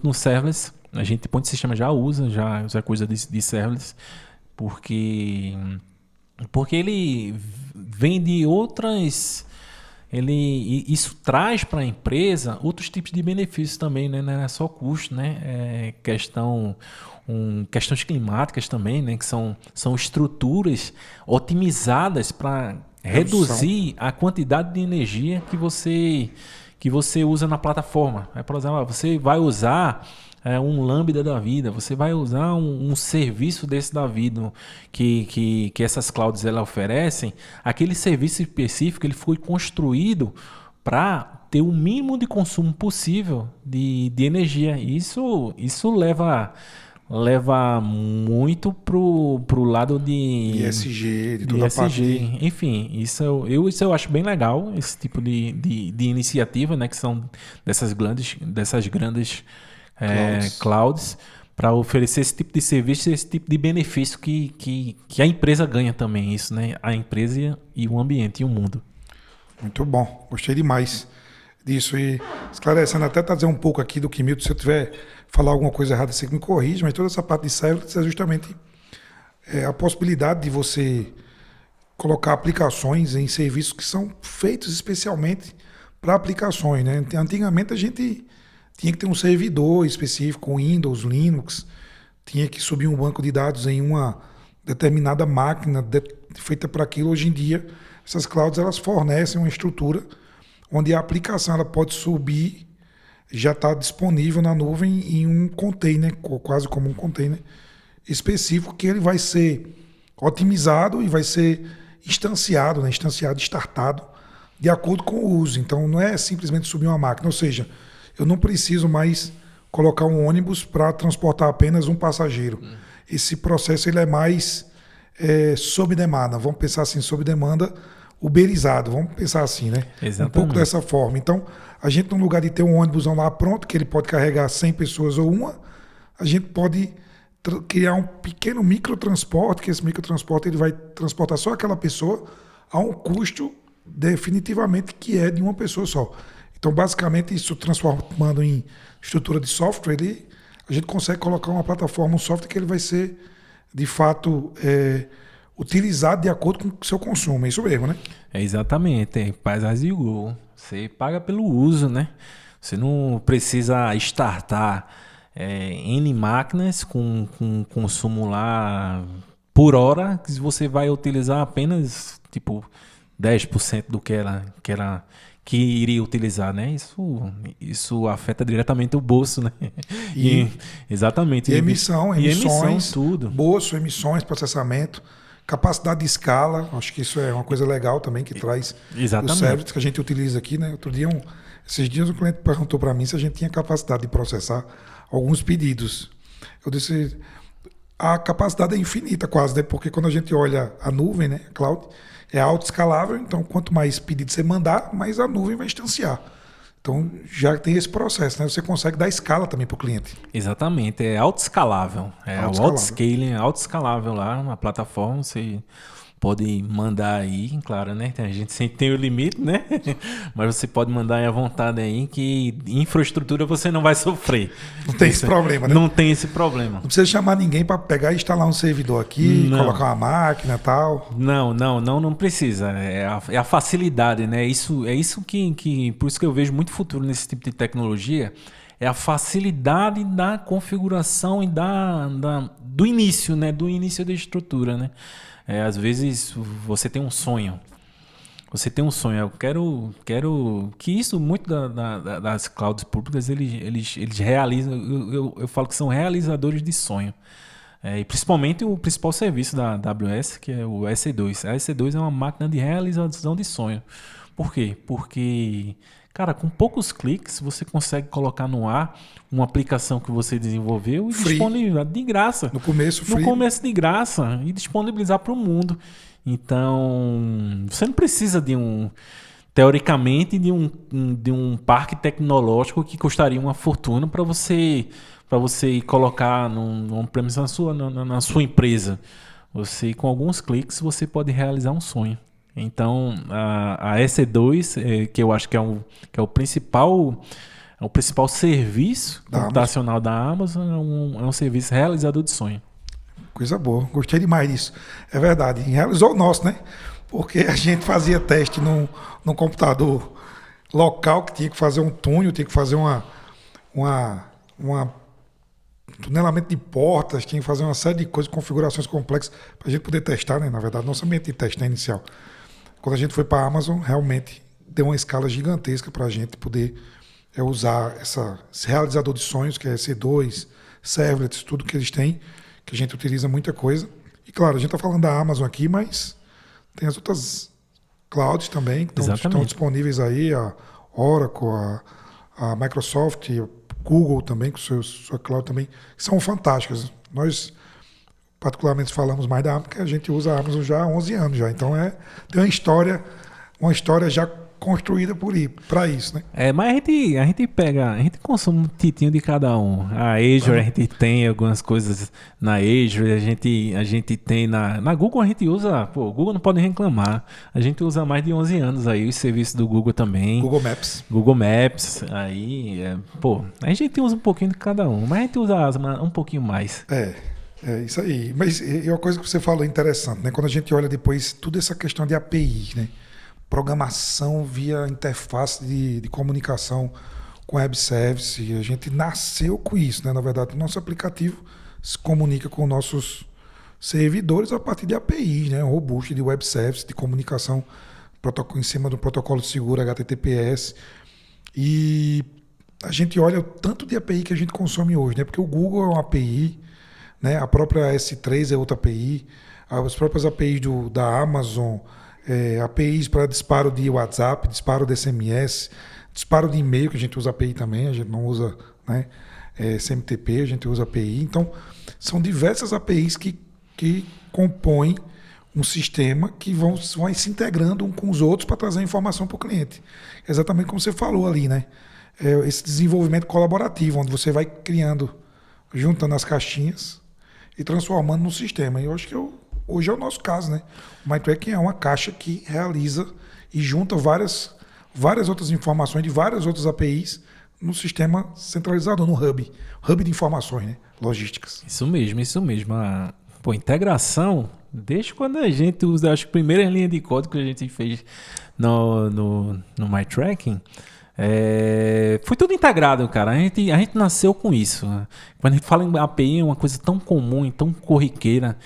no serverless. A gente, ponto de sistema, já usa coisa de serverless, porque ele vem de outras... Isso traz para a empresa outros tipos de benefícios também, né? Não é só custo, né? Questões climáticas também, né? Que são estruturas otimizadas para reduzir a quantidade de energia que você usa na plataforma. Por exemplo, você vai usar um Lambda da vida, você vai usar um serviço desse da vida que essas clouds elas oferecem. Aquele serviço específico ele foi construído para ter o mínimo de consumo possível de energia. Isso leva muito pro lado de ESG, de toda a parte. Enfim, isso eu acho bem legal, esse tipo de iniciativa, né, que são dessas grandes clouds, para oferecer esse tipo de serviço, esse tipo de benefício que a empresa ganha também, isso, né? A empresa e o ambiente e o mundo. Muito bom, gostei demais disso. E esclarecendo, até trazer um pouco aqui do que Milton, se eu tiver falar alguma coisa errada, você me corrige, mas toda essa parte de serverless é justamente a possibilidade de você colocar aplicações em serviços que são feitos especialmente para aplicações, né? Antigamente a gente tinha que ter um servidor específico, Windows, Linux, tinha que subir um banco de dados em uma determinada máquina feita para aquilo. Hoje em dia, essas clouds elas fornecem uma estrutura onde a aplicação ela pode subir, já está disponível na nuvem em um container, quase como um container específico, que ele vai ser otimizado e vai ser instanciado, né? Startado, de acordo com o uso. Então, não é simplesmente subir uma máquina, ou seja, eu não preciso mais colocar um ônibus para transportar apenas um passageiro. Esse processo ele é mais sob demanda. Vamos pensar assim, sob demanda, uberizado. Vamos pensar assim, né? Exatamente. Um pouco dessa forma. Então, a gente, no lugar de ter um ônibus lá pronto, que ele pode carregar 100 pessoas ou uma, a gente pode criar um pequeno microtransporte, que esse microtransporte ele vai transportar só aquela pessoa a um custo definitivamente que é de uma pessoa só. Então, basicamente, isso transformando em estrutura de software, a gente consegue colocar uma plataforma, um software que ele vai ser, de fato, utilizado de acordo com o seu consumo. É isso mesmo, né? Exatamente. Faz as de Google. Você paga pelo uso, né? Você não precisa startar N máquinas com consumo lá por hora, que você vai utilizar apenas, tipo, 10% do que iria utilizar, né? Isso afeta diretamente o bolso, né? Exatamente. E emissões, tudo. Bolso, emissões, processamento, capacidade de escala. Acho que isso é uma coisa legal também que traz Exatamente. os serviços que a gente utiliza aqui, né? Esses dias um cliente perguntou para mim se a gente tinha capacidade de processar alguns pedidos. Eu disse, a capacidade é infinita quase, né? Porque quando a gente olha a nuvem, né? A cloud, é autoescalável, então quanto mais pedido você mandar, mais a nuvem vai instanciar. Então já tem esse processo, né? Você consegue dar escala também para o cliente. Exatamente, é autoescalável. O autoscaling é autoescalável lá na plataforma, você pode mandar aí, claro, né? A gente sempre tem o limite, né? Mas você pode mandar aí à vontade aí, que infraestrutura você não vai sofrer. Não tem esse problema, né? Não tem esse problema. Não precisa chamar ninguém para pegar e instalar um servidor aqui, colocar uma máquina e tal. Não precisa. É a facilidade, né? É isso que por isso que eu vejo muito futuro nesse tipo de tecnologia. É a facilidade da configuração e do início, né? Do início da estrutura, né? Às vezes você tem um sonho. Eu quero que isso, muito das clouds públicas, eles realizam, eu falo que são realizadores de sonho. E principalmente o principal serviço da AWS, que é o EC2. A EC2 é uma máquina de realização de sonho. Por quê? Porque, cara, com poucos cliques você consegue colocar no ar uma aplicação que você desenvolveu e disponibilizar de graça. No começo de graça e disponibilizar para o mundo. Então, você não precisa teoricamente, de um parque tecnológico que custaria uma fortuna para você para você ir colocar num premissa na sua empresa. Você, com alguns cliques, você pode realizar um sonho. Então, a EC2, que eu acho que é o principal serviço computacional da Amazon, é um serviço realizador de sonho. Coisa boa, gostei demais disso. É verdade, realizou o nosso, né? Porque a gente fazia teste num computador local que tinha que fazer um túnel, tinha que fazer um tunelamento de portas, tinha que fazer uma série de coisas, configurações complexas para a gente poder testar, né? Na verdade, nosso ambiente de teste inicial. Quando a gente foi para a Amazon, realmente deu uma escala gigantesca para a gente poder usar esse realizador de sonhos, que é EC2, Servlets, tudo que eles têm, que a gente utiliza muita coisa. E claro, a gente está falando da Amazon aqui, mas tem as outras clouds também, que estão disponíveis aí, a Oracle, a Microsoft, a Google também, com sua cloud também, que são fantásticas. Nós, particularmente, falamos mais da Amazon, porque a gente usa a Amazon já há 11 anos já. Então, tem uma história já construída para isso, né? Mas a gente consome um titinho de cada um. A Azure, a gente tem algumas coisas na Azure, a gente tem na Google, a gente usa, o Google não pode reclamar. A gente usa há mais de 11 anos aí os serviços do Google também. Google Maps, aí, a gente usa um pouquinho de cada um, mas a gente usa a Asma um pouquinho mais. É isso aí. Mas é uma coisa que você falou interessante, né? Quando a gente olha depois toda essa questão de API, né? Programação via interface de comunicação com web service. A gente nasceu com isso, né? Na verdade, o nosso aplicativo se comunica com nossos servidores a partir de APIs, né? Robusto de web service, de comunicação em cima do protocolo seguro HTTPS. E a gente olha o tanto de API que a gente consome hoje, né? Porque o Google é uma API, né? A própria S3 é outra API, as próprias APIs da Amazon, APIs para disparo de WhatsApp, disparo de SMS, disparo de e-mail, que a gente usa API também, a gente não usa, né, SMTP, a gente usa API. Então, são diversas APIs que compõem um sistema que vão se integrando um com os outros para trazer informação para o cliente. Exatamente como você falou ali, né? Esse desenvolvimento colaborativo, onde você vai criando, juntando as caixinhas e transformando no sistema. E eu acho que hoje é o nosso caso, né? O MyTracking é uma caixa que realiza e junta várias outras informações de várias outras APIs no sistema centralizado, no hub de informações, né? Logísticas. Isso mesmo. Integração, desde quando a gente usa, acho que a primeira linha de código que a gente fez no MyTracking, foi tudo integrado, cara. A gente nasceu com isso. Quando a gente fala em API, é uma coisa tão comum e tão corriqueira.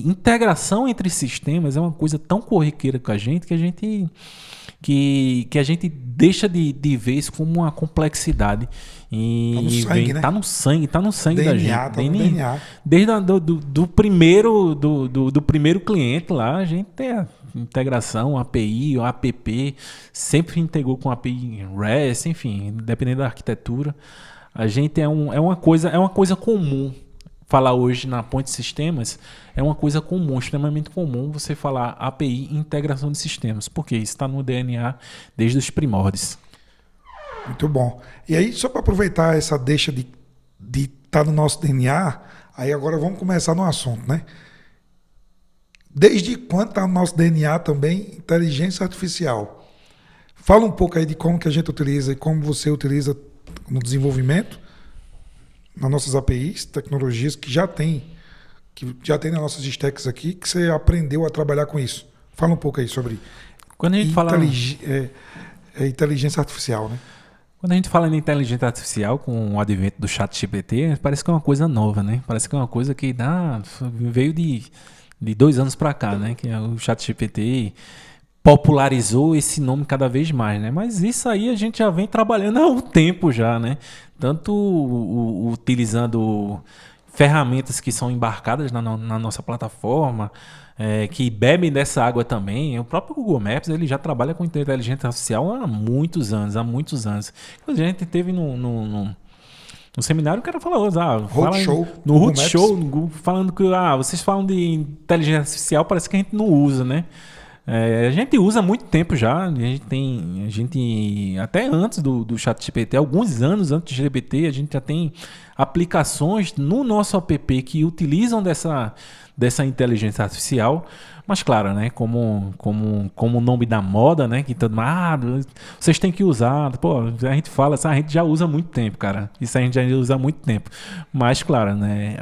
Integração entre sistemas é uma coisa tão corriqueira com a gente que a gente deixa de ver isso como uma complexidade. E tá no sangue, né? Tá no sangue da gente. Tá no DNA. Desde do primeiro cliente lá, a gente tem a integração, API, o app, sempre integrou com API REST, enfim, dependendo da arquitetura. A gente é uma coisa comum. Falar hoje na Ponte Sistemas é uma coisa comum, extremamente comum você falar API e integração de sistemas, porque isso está no DNA desde os primórdios. Muito bom. E aí, só para aproveitar essa deixa de estar no nosso DNA, aí agora vamos começar no assunto, né? Desde quando está no nosso DNA também inteligência artificial? Fala um pouco aí de como que a gente utiliza e como você utiliza no desenvolvimento, nas nossas APIs, tecnologias que já tem nas nossas stacks aqui, que você aprendeu a trabalhar com isso. Fala um pouco aí sobre quando a gente fala inteligência artificial, né? Quando a gente fala em inteligência artificial com o advento do ChatGPT, parece que é uma coisa nova, né? Parece que é uma coisa que veio de 2 anos para cá, né? Que o ChatGPT popularizou esse nome cada vez mais, né? Mas isso aí a gente já vem trabalhando há um tempo já, né? Tanto utilizando ferramentas que são embarcadas na nossa plataforma, que bebem dessa água também. O próprio Google Maps ele já trabalha com inteligência artificial há muitos anos. A gente teve no seminário o cara falou, no Roadshow, falando que vocês falam de inteligência artificial, parece que a gente não usa, né? A gente usa há muito tempo já, a gente até antes do ChatGPT, alguns anos antes do GPT, a gente já tem aplicações no nosso app que utilizam dessa inteligência artificial, mas claro, né, como o nome da moda, né, que todo mundo, vocês têm que usar, pô, a gente fala, a gente já usa há muito tempo, cara, isso a gente já usa há muito tempo, mas claro, né,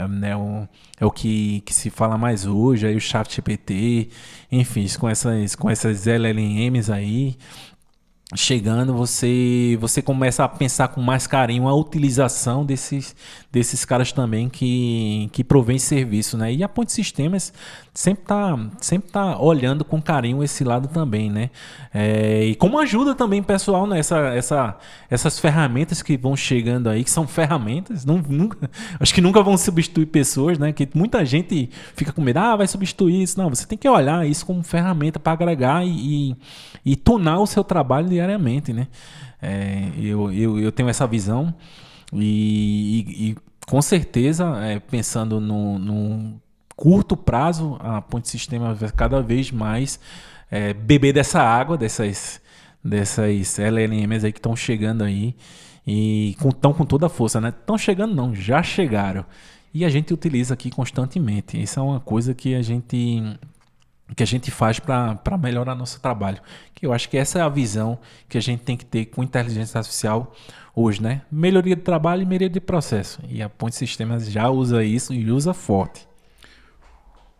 é o que se fala mais hoje, aí o ChatGPT, enfim, com essas LLMs aí, chegando, você começa a pensar com mais carinho a utilização desses caras também que provém serviço, né? E a Ponte Sistemas sempre tá olhando com carinho esse lado também, né? E como ajuda também pessoal, né? Essas ferramentas que vão chegando aí, que são ferramentas, acho que nunca vão substituir pessoas, né? Que muita gente fica com medo, vai substituir isso. Não, você tem que olhar isso como ferramenta para agregar e tunar o seu trabalho diariamente, né? Eu tenho essa visão e com certeza, pensando no curto prazo, a Ponte Sistema vai cada vez mais beber dessa água, dessas LLMs aí que estão chegando aí e estão com toda a força, né? Estão chegando não, já chegaram. E a gente utiliza aqui constantemente. Isso é uma coisa que a gente faz para melhorar nosso trabalho. Que eu acho que essa é a visão que a gente tem que ter com inteligência artificial hoje, né? Melhoria de trabalho e melhoria de processo. E a Ponte Sistemas já usa isso e usa forte.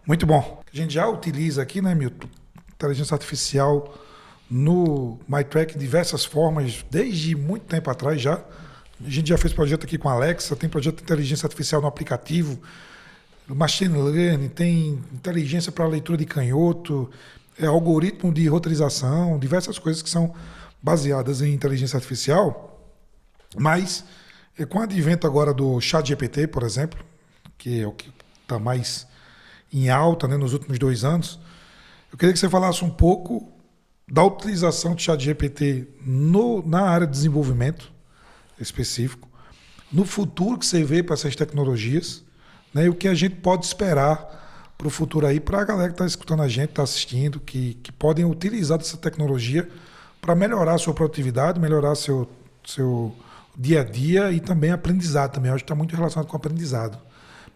Muito bom. A gente já utiliza aqui, né, Milton, inteligência artificial no MyTrack de diversas formas, desde muito tempo atrás já. A gente já fez projeto aqui com a Alexa, tem projeto de inteligência artificial no aplicativo, machine learning, tem inteligência para leitura de canhoto, algoritmo de roteirização, diversas coisas que são baseadas em inteligência artificial. Mas com o advento agora do ChatGPT, por exemplo, que é o que está mais em alta, né, nos últimos 2 anos, eu queria que você falasse um pouco da utilização do ChatGPT na área de desenvolvimento específico, no futuro que você vê para essas tecnologias, né, e o que a gente pode esperar para o futuro aí, para a galera que está escutando a gente, está assistindo, que podem utilizar essa tecnologia para melhorar a sua produtividade, melhorar seu dia a dia e também aprendizado também. Eu acho que está muito relacionado com o aprendizado.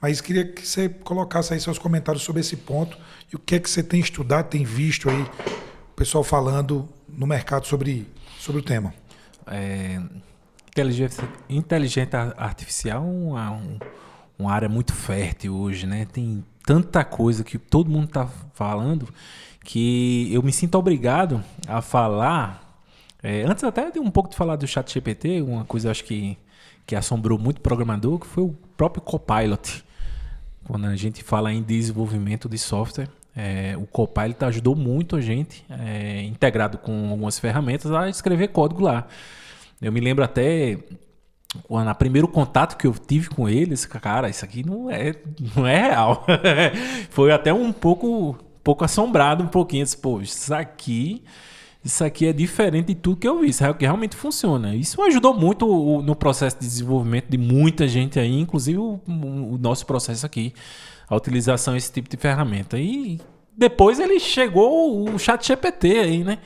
Mas queria que você colocasse aí seus comentários sobre esse ponto e o que é que você tem estudado, tem visto aí o pessoal falando no mercado sobre o tema. Inteligência artificial é uma área muito fértil hoje, né? Tem tanta coisa que todo mundo está falando que eu me sinto obrigado a falar. Antes até de um pouco de falar do ChatGPT, uma coisa eu acho que assombrou muito o programador, que foi o próprio Copilot. Quando a gente fala em desenvolvimento de software, o Copilot ajudou muito a gente, integrado com algumas ferramentas, a escrever código lá. Eu me lembro até, no primeiro contato que eu tive com ele, cara, isso aqui não é real. Foi até um pouco assombrado, um pouquinho. Disse, pô, isso aqui é diferente de tudo que eu vi. Isso é o que realmente funciona. Isso ajudou muito no processo de desenvolvimento de muita gente aí, inclusive o nosso processo aqui, a utilização desse tipo de ferramenta. E depois ele chegou o ChatGPT aí, né?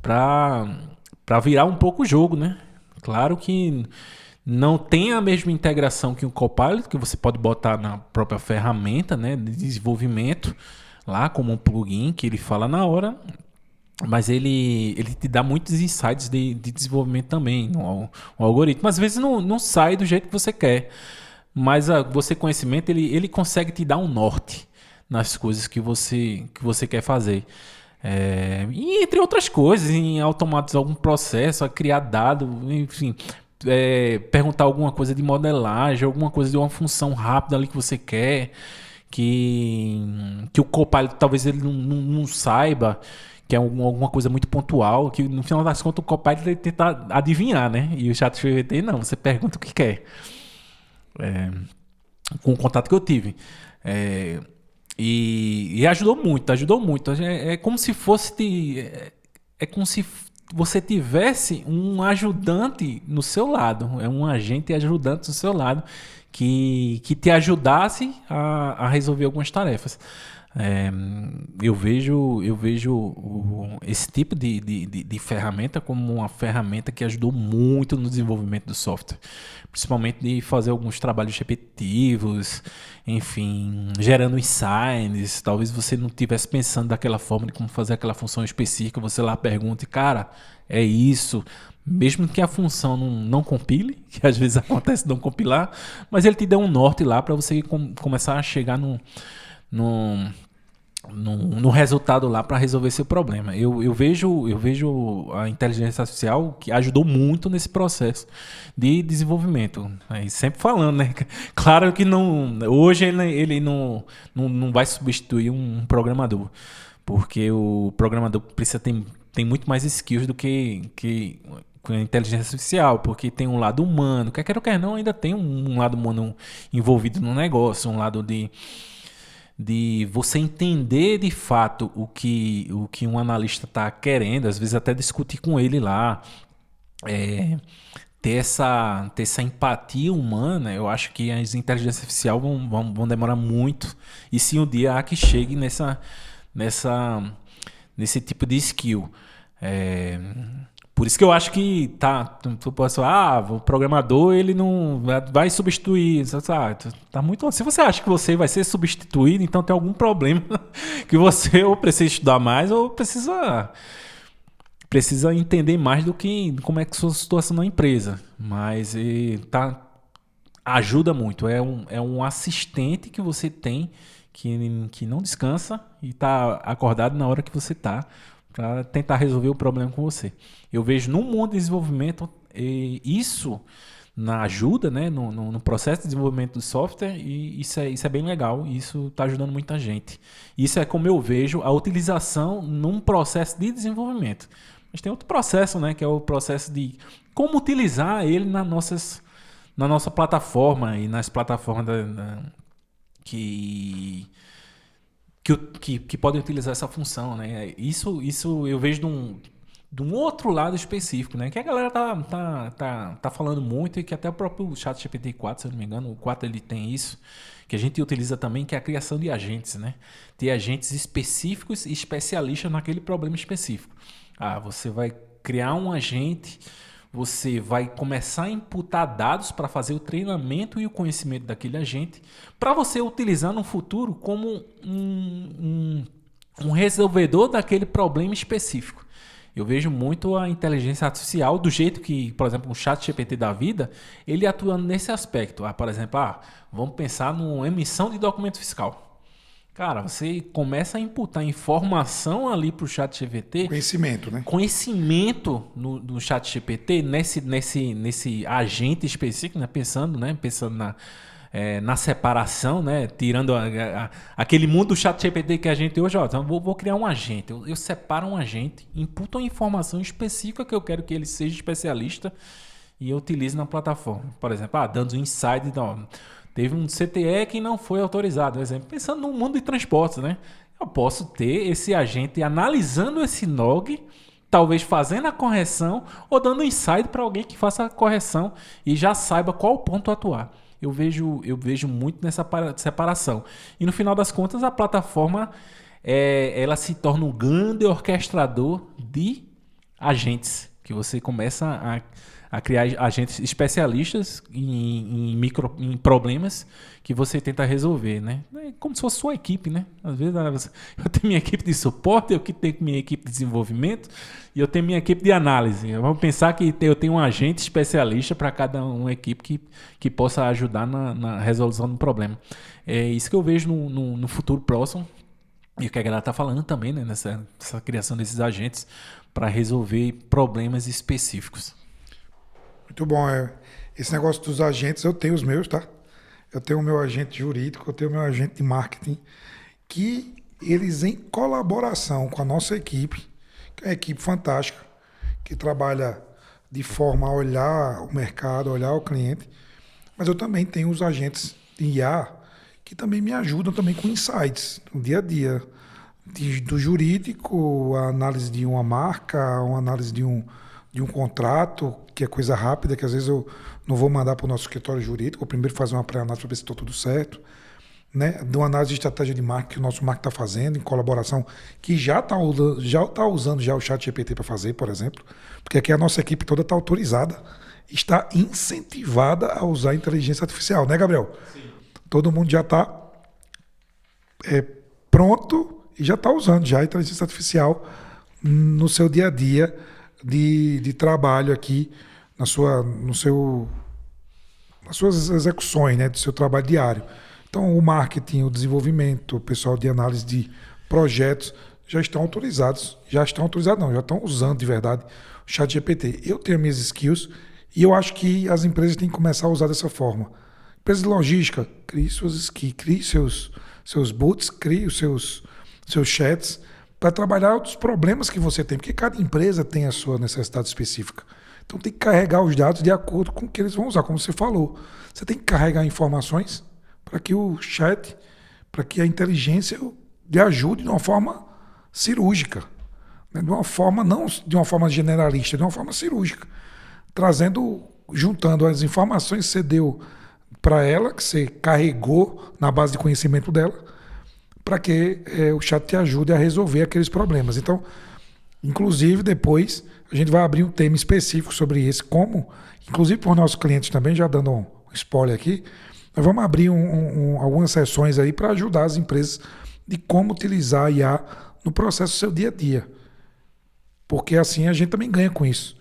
Para virar um pouco o jogo, né? Claro que não tem a mesma integração que o Copilot, que você pode botar na própria ferramenta, né, de desenvolvimento, lá como um plugin que ele fala na hora, mas ele te dá muitos insights de desenvolvimento também, o algoritmo. Às vezes não sai do jeito que você quer, mas você conhecimento, ele consegue te dar um norte nas coisas que você quer fazer. E entre outras coisas, em automatizar algum processo, a criar dado, enfim, perguntar alguma coisa de modelagem, alguma coisa de uma função rápida ali que você quer, que o Copilot talvez ele não saiba, que é alguma coisa muito pontual, que no final das contas o Copilot ele tenta adivinhar, né? E o ChatGPT não, você pergunta o que quer. Com o contato que eu tive. E ajudou muito. É como se fosse... É como se você tivesse um ajudante no seu lado. É um agente ajudante no seu lado que te ajudasse a resolver algumas tarefas. Esse tipo de ferramenta como uma ferramenta que ajudou muito no desenvolvimento do software, principalmente de fazer alguns trabalhos repetitivos, enfim, gerando insights. Talvez você não estivesse pensando daquela forma de como fazer aquela função específica, você lá pergunta e, cara, é isso. Mesmo que a função não compile, que às vezes acontece não compilar, mas ele te dá um norte lá para você começar a chegar no resultado lá para resolver seu problema. Eu vejo a inteligência artificial que ajudou muito nesse processo de desenvolvimento. Aí sempre falando, né? Claro que hoje ele não vai substituir um programador, porque o programador tem muito mais skills do que com a inteligência artificial, porque tem um lado humano, quer queira ou quer não, ainda tem um lado humano envolvido no negócio, um lado de você entender de fato o que um analista está querendo, às vezes até discutir com ele lá, ter essa empatia humana. Eu acho que as inteligências artificiais vão demorar muito, e sim um dia há que chegue nesse tipo de skill. Por isso que eu acho que o programador ele não vai substituir. Tá muito. Se você acha que você vai ser substituído, então tem algum problema que você ou precisa estudar mais ou precisa entender mais do que como é que sua situação na empresa. Mas ajuda muito. É um assistente que você tem que não descansa e está acordado na hora que você está, para tentar resolver o problema com você. Eu vejo no mundo de desenvolvimento isso na ajuda, né, no processo de desenvolvimento do software, e isso é bem legal, e isso está ajudando muita gente. Isso é como eu vejo a utilização num processo de desenvolvimento. Mas tem outro processo, né, que é o processo de como utilizar ele na nossa plataforma e nas plataformas que podem utilizar essa função, né? Isso eu vejo de um outro lado específico, né? Que a galera tá falando muito, e que até o próprio ChatGPT 4, se eu não me engano, o 4 ele tem isso, que a gente utiliza também, que é a criação de agentes, né? Ter agentes específicos e especialistas naquele problema específico. Você vai criar um agente, você vai começar a imputar dados para fazer o treinamento e o conhecimento daquele agente, para você utilizar no futuro como um resolvedor daquele problema específico. Eu vejo muito a inteligência artificial do jeito que, por exemplo, um ChatGPT da vida, ele atuando nesse aspecto. Por exemplo, vamos pensar numa emissão de documento fiscal. Cara, você começa a imputar informação ali para o ChatGPT. Conhecimento, né? Conhecimento no ChatGPT, nesse agente específico, né? Pensando na separação, né? Tirando aquele mundo do ChatGPT que a gente hoje, então vou criar um agente. Eu separo um agente, imputo uma informação específica que eu quero que ele seja especialista e eu utilizo na plataforma. Por exemplo, dando um insight, teve um CTE que não foi autorizado, por exemplo. Pensando no mundo de transportes, né? Eu posso ter esse agente analisando esse log, talvez fazendo a correção ou dando insight para alguém que faça a correção e já saiba qual ponto atuar. Eu vejo muito nessa separação. E no final das contas, a plataforma ela se torna um grande orquestrador de agentes, que você começa a criar agentes especialistas em problemas que você tenta resolver, né? É como se fosse sua equipe, né? Às vezes eu tenho minha equipe de suporte, eu tenho minha equipe de desenvolvimento e eu tenho minha equipe de análise. Vamos pensar que eu tenho um agente especialista para cada uma equipe que possa ajudar na resolução do problema. É isso que eu vejo no futuro próximo, e o que a galera está falando também, né? Nessa criação desses agentes para resolver problemas específicos. Muito bom. Esse negócio dos agentes, eu tenho os meus, tá? Eu tenho o meu agente jurídico, eu tenho o meu agente de marketing, que eles, em colaboração com a nossa equipe, que é uma equipe fantástica, que trabalha de forma a olhar o mercado, olhar o cliente, mas eu também tenho os agentes de IA que também me ajudam também com insights no dia a dia, do jurídico, a análise de uma marca, uma análise de um contrato, que é coisa rápida, que às vezes eu não vou mandar para o nosso escritório jurídico, eu primeiro fazer uma pré-análise para ver se está tudo certo. né, de uma análise de estratégia de marketing que o nosso marketing está fazendo, em colaboração, que já está usando já o ChatGPT para fazer, por exemplo, porque aqui a nossa equipe toda está autorizada, está incentivada a usar a inteligência artificial, né, Gabriel? Sim. Todo mundo já está pronto e já está usando já a inteligência artificial no seu dia a dia de trabalho aqui, nas suas execuções, né, do seu trabalho diário. Então, o marketing, o desenvolvimento, o pessoal de análise de projetos já estão autorizados. Já estão usando de verdade o ChatGPT. Eu tenho minhas skills e eu acho que as empresas têm que começar a usar dessa forma. Empresa de logística, crie suas skills, crie seus bots, crie os seus chats para trabalhar os problemas que você tem, porque cada empresa tem a sua necessidade específica. Então, tem que carregar os dados de acordo com o que eles vão usar, como você falou. Você tem que carregar informações para que o chat, para que a inteligência lhe ajude de uma forma cirúrgica, né? De uma forma, não de uma forma generalista, de uma forma cirúrgica, juntando as informações que você deu para ela, que você carregou na base de conhecimento dela, para que o chat te ajude a resolver aqueles problemas. Então, inclusive, depois a gente vai abrir um tema específico sobre isso, inclusive para os nossos clientes também, já dando um spoiler aqui, nós vamos abrir algumas sessões aí para ajudar as empresas de como utilizar a IA no processo do seu dia a dia. Porque assim a gente também ganha com isso.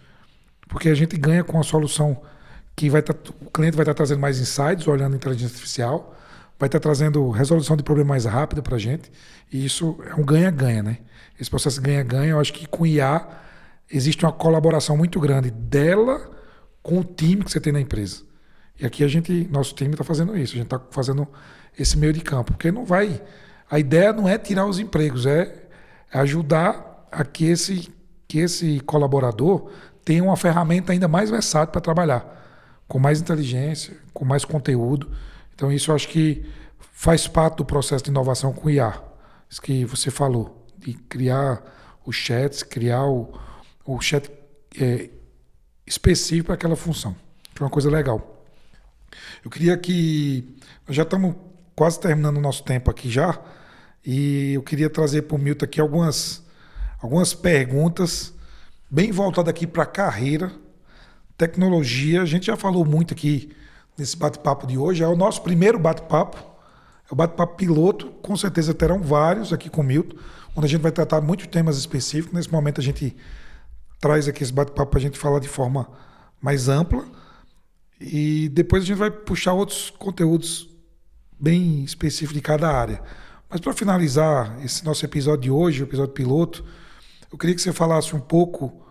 Porque a gente ganha com a solução que o cliente vai estar trazendo mais insights, olhando a inteligência artificial, vai estar trazendo resolução de problema mais rápida para a gente. E isso é um ganha-ganha, né? Esse processo ganha-ganha, eu acho que com IA existe uma colaboração muito grande dela com o time que você tem na empresa. E aqui nosso time está fazendo isso, a gente está fazendo esse meio de campo, porque a ideia não é tirar os empregos, é ajudar a que esse colaborador tenha uma ferramenta ainda mais versátil para trabalhar, com mais inteligência, com mais conteúdo. Então isso eu acho que faz parte do processo de inovação com o IA, isso que você falou, de criar os chats, criar o chat específico para aquela função, que é uma coisa legal. Eu queria que... Nós já estamos quase terminando o nosso tempo aqui já, e eu queria trazer para o Milton aqui algumas perguntas bem voltadas aqui para a carreira, tecnologia. A gente já falou muito aqui nesse bate-papo de hoje, é o nosso primeiro bate-papo, é o bate-papo piloto, com certeza terão vários aqui com o Milton, onde a gente vai tratar muitos temas específicos. Nesse momento a gente traz aqui esse bate-papo para a gente falar de forma mais ampla, e depois a gente vai puxar outros conteúdos bem específicos de cada área. Mas para finalizar esse nosso episódio de hoje, o episódio piloto, eu queria que você falasse um pouco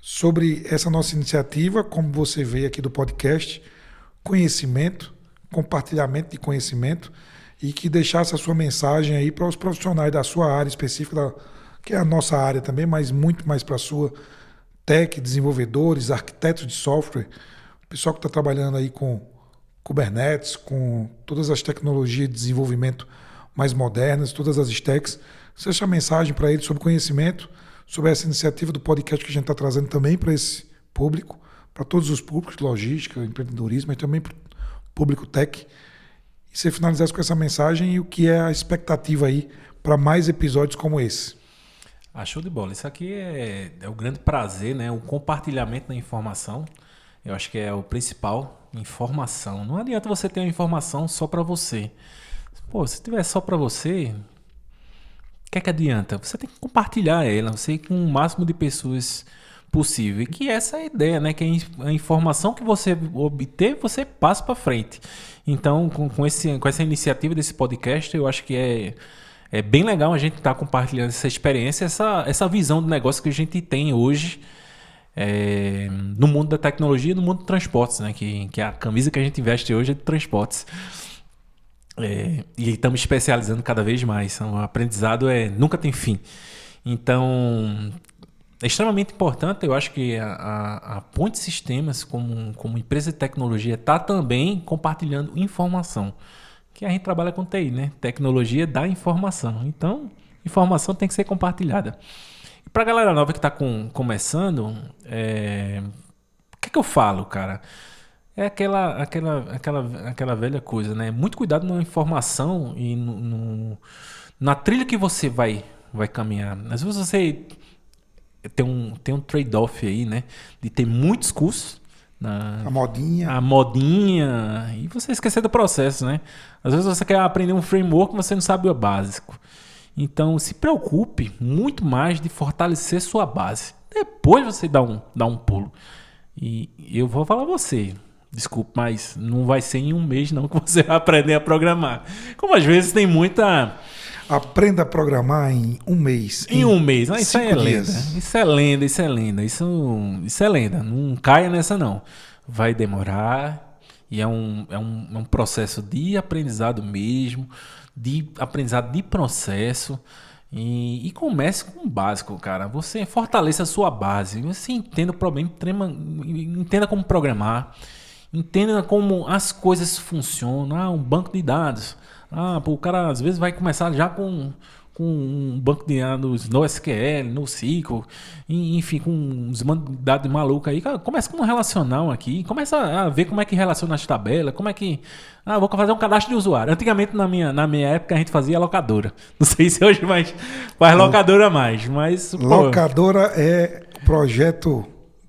sobre essa nossa iniciativa, como você vê aqui do podcast, conhecimento, compartilhamento de conhecimento, e que deixasse a sua mensagem aí para os profissionais da sua área específica, que é a nossa área também, mas muito mais para a sua, tech, desenvolvedores, arquitetos de software, o pessoal que está trabalhando aí com Kubernetes, com todas as tecnologias de desenvolvimento mais modernas, todas as stacks. Você deixa a mensagem para eles sobre conhecimento, sobre essa iniciativa do podcast que a gente está trazendo também para esse público, para todos os públicos, logística, empreendedorismo, mas também para o público tech. E você finalizasse com essa mensagem e o que é a expectativa aí para mais episódios como esse. Show de bola. Isso aqui é o grande prazer, né? O compartilhamento da informação. Eu acho que é o principal, informação. Não adianta você ter uma informação só para você. Pô, se tiver só para você, o que é que adianta? Você tem que compartilhar ela, você ir com o máximo de pessoas possível. E que essa é a ideia, né? Que a informação que você obter, você passa para frente. Então, com essa iniciativa desse podcast, eu acho que é bem legal a gente estar compartilhando essa experiência, essa visão do negócio que a gente tem hoje no mundo da tecnologia e no mundo de transportes, né? Que a camisa que a gente veste hoje é de transportes. E estamos especializando cada vez mais. O aprendizado nunca tem fim. Então, é extremamente importante, eu acho que a Ponte Sistemas, como empresa de tecnologia, está também compartilhando informação. Que a gente trabalha com TI, né? Tecnologia da informação. Então, informação tem que ser compartilhada. E para a galera nova que está começando, o que é que eu falo, cara? É aquela velha coisa, né? Muito cuidado na informação e na trilha que você vai caminhar. Às vezes você tem um trade-off aí, né? De ter muitos cursos. A modinha. A modinha. E você esquecer do processo, né? Às vezes você quer aprender um framework e você não sabe o básico. Então, se preocupe muito mais de fortalecer sua base. Depois você dá um pulo. E eu vou falar a você, desculpe, mas não vai ser em um mês não que você vai aprender a programar. Como às vezes tem muita... Aprenda a programar em um mês. Em um mês. Ah, isso é dias. lenda. Isso é lenda. Isso é lenda. Não caia nessa não. Vai demorar e é um processo de aprendizado mesmo, de aprendizado de processo. E comece com o básico, cara. Você fortaleça a sua base. Você entenda o problema, entenda como programar, entenda como as coisas funcionam. Um banco de dados. O cara às vezes vai começar já com um banco de dados no SQL, no SQL, enfim, com uns dados malucos aí. Cara, começa com um relacional aqui, começa a ver como é que relaciona as tabelas, como é que... vou fazer um cadastro de usuário. Antigamente, na minha época, a gente fazia locadora. Não sei se hoje faz locadora mais, mas... Locadora é projeto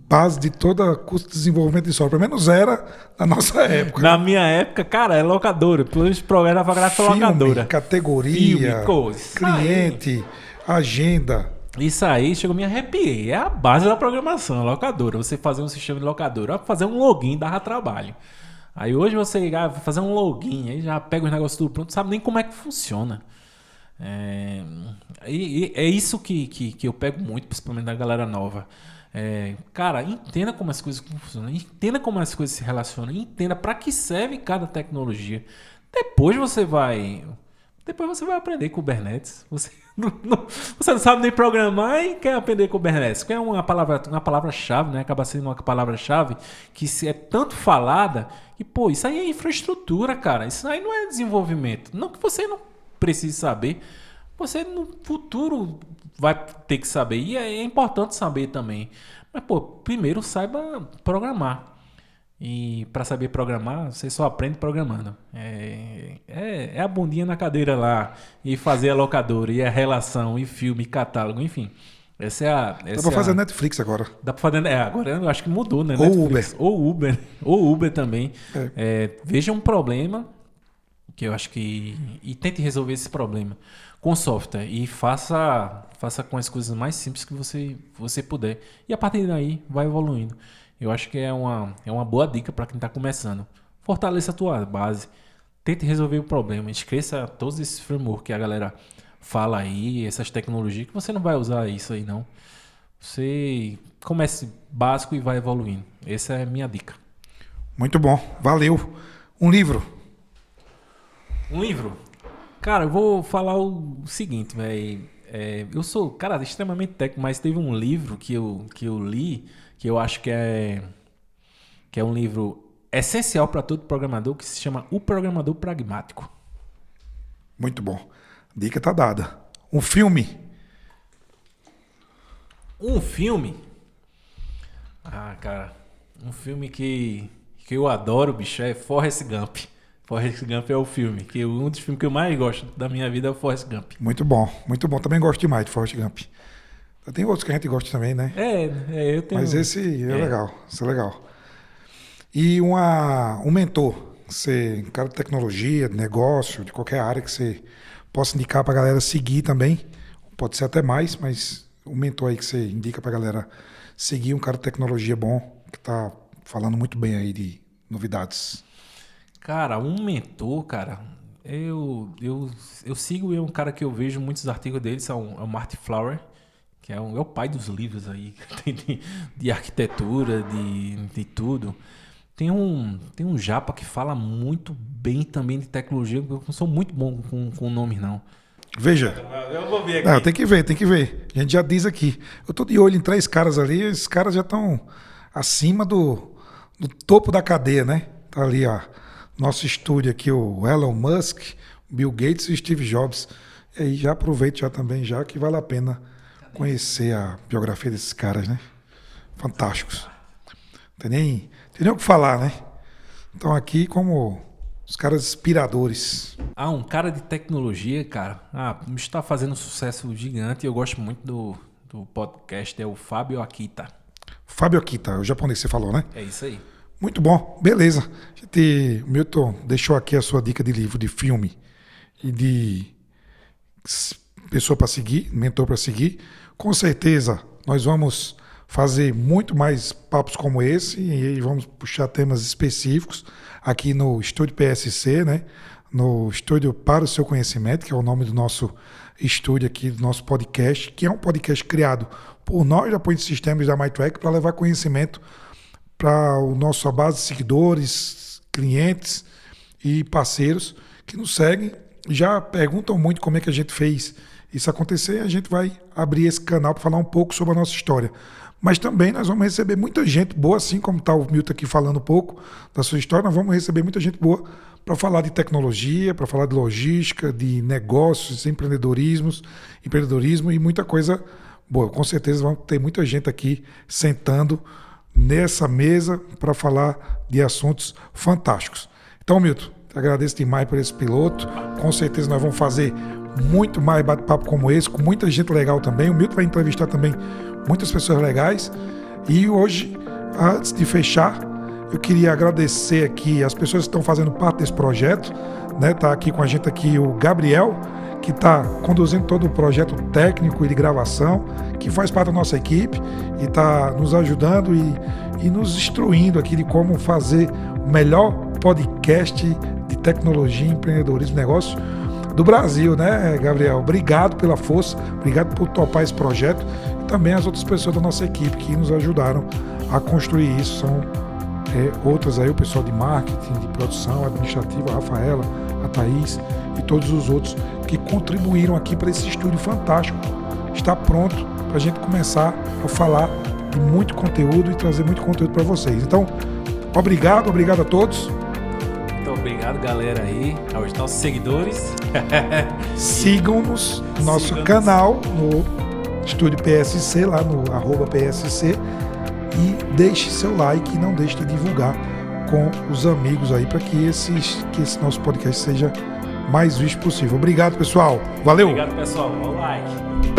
base de todo curso de desenvolvimento de software. Pelo menos era na nossa época. Na minha época, cara, é locadora. Pelo programa era locadora. Categoria, cliente, agenda. Isso aí, chegou, me arrepiei. É a base da programação, a locadora. Você fazer um sistema de locadora, fazer um login dava trabalho. Aí hoje você vai fazer um login, aí já pega os negócios tudo pronto, não sabe nem como é que funciona. É isso que eu pego muito, principalmente da galera nova. Cara, entenda como as coisas funcionam, entenda como as coisas se relacionam, entenda para que serve cada tecnologia. Depois você vai aprender Kubernetes. Você não sabe nem programar e quer aprender Kubernetes, que é uma palavra-chave, né? Acaba sendo uma palavra-chave que é tanto falada que, isso aí é infraestrutura, cara. Isso aí não é desenvolvimento. Não que você não precise saber, você no futuro vai ter que saber. E é importante saber também. Mas, primeiro saiba programar. E para saber programar, você só aprende programando. É a bundinha na cadeira lá, e fazer a locadora, e a relação, e filme, e catálogo, enfim. Dá pra fazer Netflix agora. Dá pra fazer. Agora eu acho que mudou, né? Ou Netflix, Uber. Ou Uber também. Veja um problema, que eu acho que... E tente resolver esse problema com software. E faça com as coisas mais simples que você puder. E a partir daí, vai evoluindo. Eu acho que é uma boa dica para quem está começando. Fortaleça a tua base. Tente resolver o problema. Esqueça todos esses frameworks que a galera fala aí, essas tecnologias, que você não vai usar isso aí, não. Você comece básico e vai evoluindo. Essa é a minha dica. Muito bom. Valeu. Um livro. Um livro? Cara, eu vou falar o seguinte, velho. Eu sou, cara, extremamente técnico, mas teve um livro que eu li, que eu acho que é um livro essencial para todo programador, que se chama O Programador Pragmático. Muito bom. Dica tá dada. Um filme. Um filme? Cara, um filme que eu adoro, bicho, é Forrest Gump. Forrest Gump é o filme, um dos filmes que eu mais gosto da minha vida é o Forrest Gump. Muito bom, muito bom. Também gosto demais de Forrest Gump. Tem outros que a gente gosta também, né? Eu tenho... Mas esse é legal, isso é legal. E um mentor, você, um cara de tecnologia, de negócio, de qualquer área que você possa indicar pra galera seguir também. Pode ser até mais, mas um mentor aí que você indica pra galera seguir, um cara de tecnologia bom, que tá falando muito bem aí de novidades. Cara, um mentor, cara, eu sigo um cara que eu vejo muitos artigos dele, é o Marty Fowler, que é o pai dos livros aí, de arquitetura, de tudo. Tem um japa que fala muito bem também de tecnologia, eu não sou muito bom com nomes, não. Veja. Eu vou ver aqui. Não, tem que ver. A gente já diz aqui. Eu tô de olho em 3 caras ali, esses caras já estão acima do topo da cadeia, né? Tá ali, ó. Nosso estúdio aqui, o Elon Musk, Bill Gates e o Steve Jobs. E aí já aproveito já também, já que vale a pena conhecer a biografia desses caras, né? Fantásticos. Tem nem o que falar, né? estão aqui como os caras inspiradores. Um cara de tecnologia, cara. O bicho tá fazendo um sucesso gigante e eu gosto muito do podcast, é o Fábio Akita. Fábio Akita, o japonês que você falou, né? É isso aí. Muito bom, beleza. O Milton deixou aqui a sua dica de livro, de filme e de pessoa para seguir, mentor para seguir. Com certeza nós vamos fazer muito mais papos como esse e vamos puxar temas específicos aqui no Estúdio PSC, né? No Estúdio para o Seu Conhecimento, que é o nome do nosso estúdio aqui, do nosso podcast, que é um podcast criado por nós da Point Systems da MyTrack para levar conhecimento para o nossa base de seguidores, clientes e parceiros que nos seguem. Já perguntam muito como é que a gente fez isso acontecer. A gente vai abrir esse canal para falar um pouco sobre a nossa história. Mas também nós vamos receber muita gente boa, assim como está o Milton aqui falando um pouco da sua história, nós vamos receber muita gente boa para falar de tecnologia, para falar de logística, de negócios, empreendedorismo e muita coisa boa. Com certeza vão ter muita gente aqui sentando nessa mesa para falar de assuntos fantásticos. Então, Milton, agradeço demais por esse piloto. Com certeza nós vamos fazer muito mais bate-papo como esse, com muita gente legal também. O Milton vai entrevistar também muitas pessoas legais. E hoje, antes de fechar, eu queria agradecer aqui as pessoas que estão fazendo parte desse projeto, né? Tá aqui com a gente aqui o Gabriel, que está conduzindo todo o projeto técnico e de gravação, que faz parte da nossa equipe e está nos ajudando e nos instruindo aqui de como fazer o melhor podcast de tecnologia, empreendedorismo e negócio do Brasil, né, Gabriel? Obrigado pela força, obrigado por topar esse projeto e também as outras pessoas da nossa equipe que nos ajudaram a construir isso. São outras aí, o pessoal de marketing, de produção, administrativa, a Rafaela, a Thaís e todos os outros que contribuíram aqui para esse estúdio fantástico. Está pronto para a gente começar a falar de muito conteúdo e trazer muito conteúdo para vocês. Então, obrigado a todos. Muito obrigado, galera aí, aos nossos seguidores. Sigam-nos no nosso canal, no Estúdio PSC, lá no @PSC, e deixe seu like e não deixe de divulgar com os amigos aí para que esse nosso podcast seja mais visto possível. Obrigado, pessoal. Valeu! Obrigado, pessoal. Olha o like.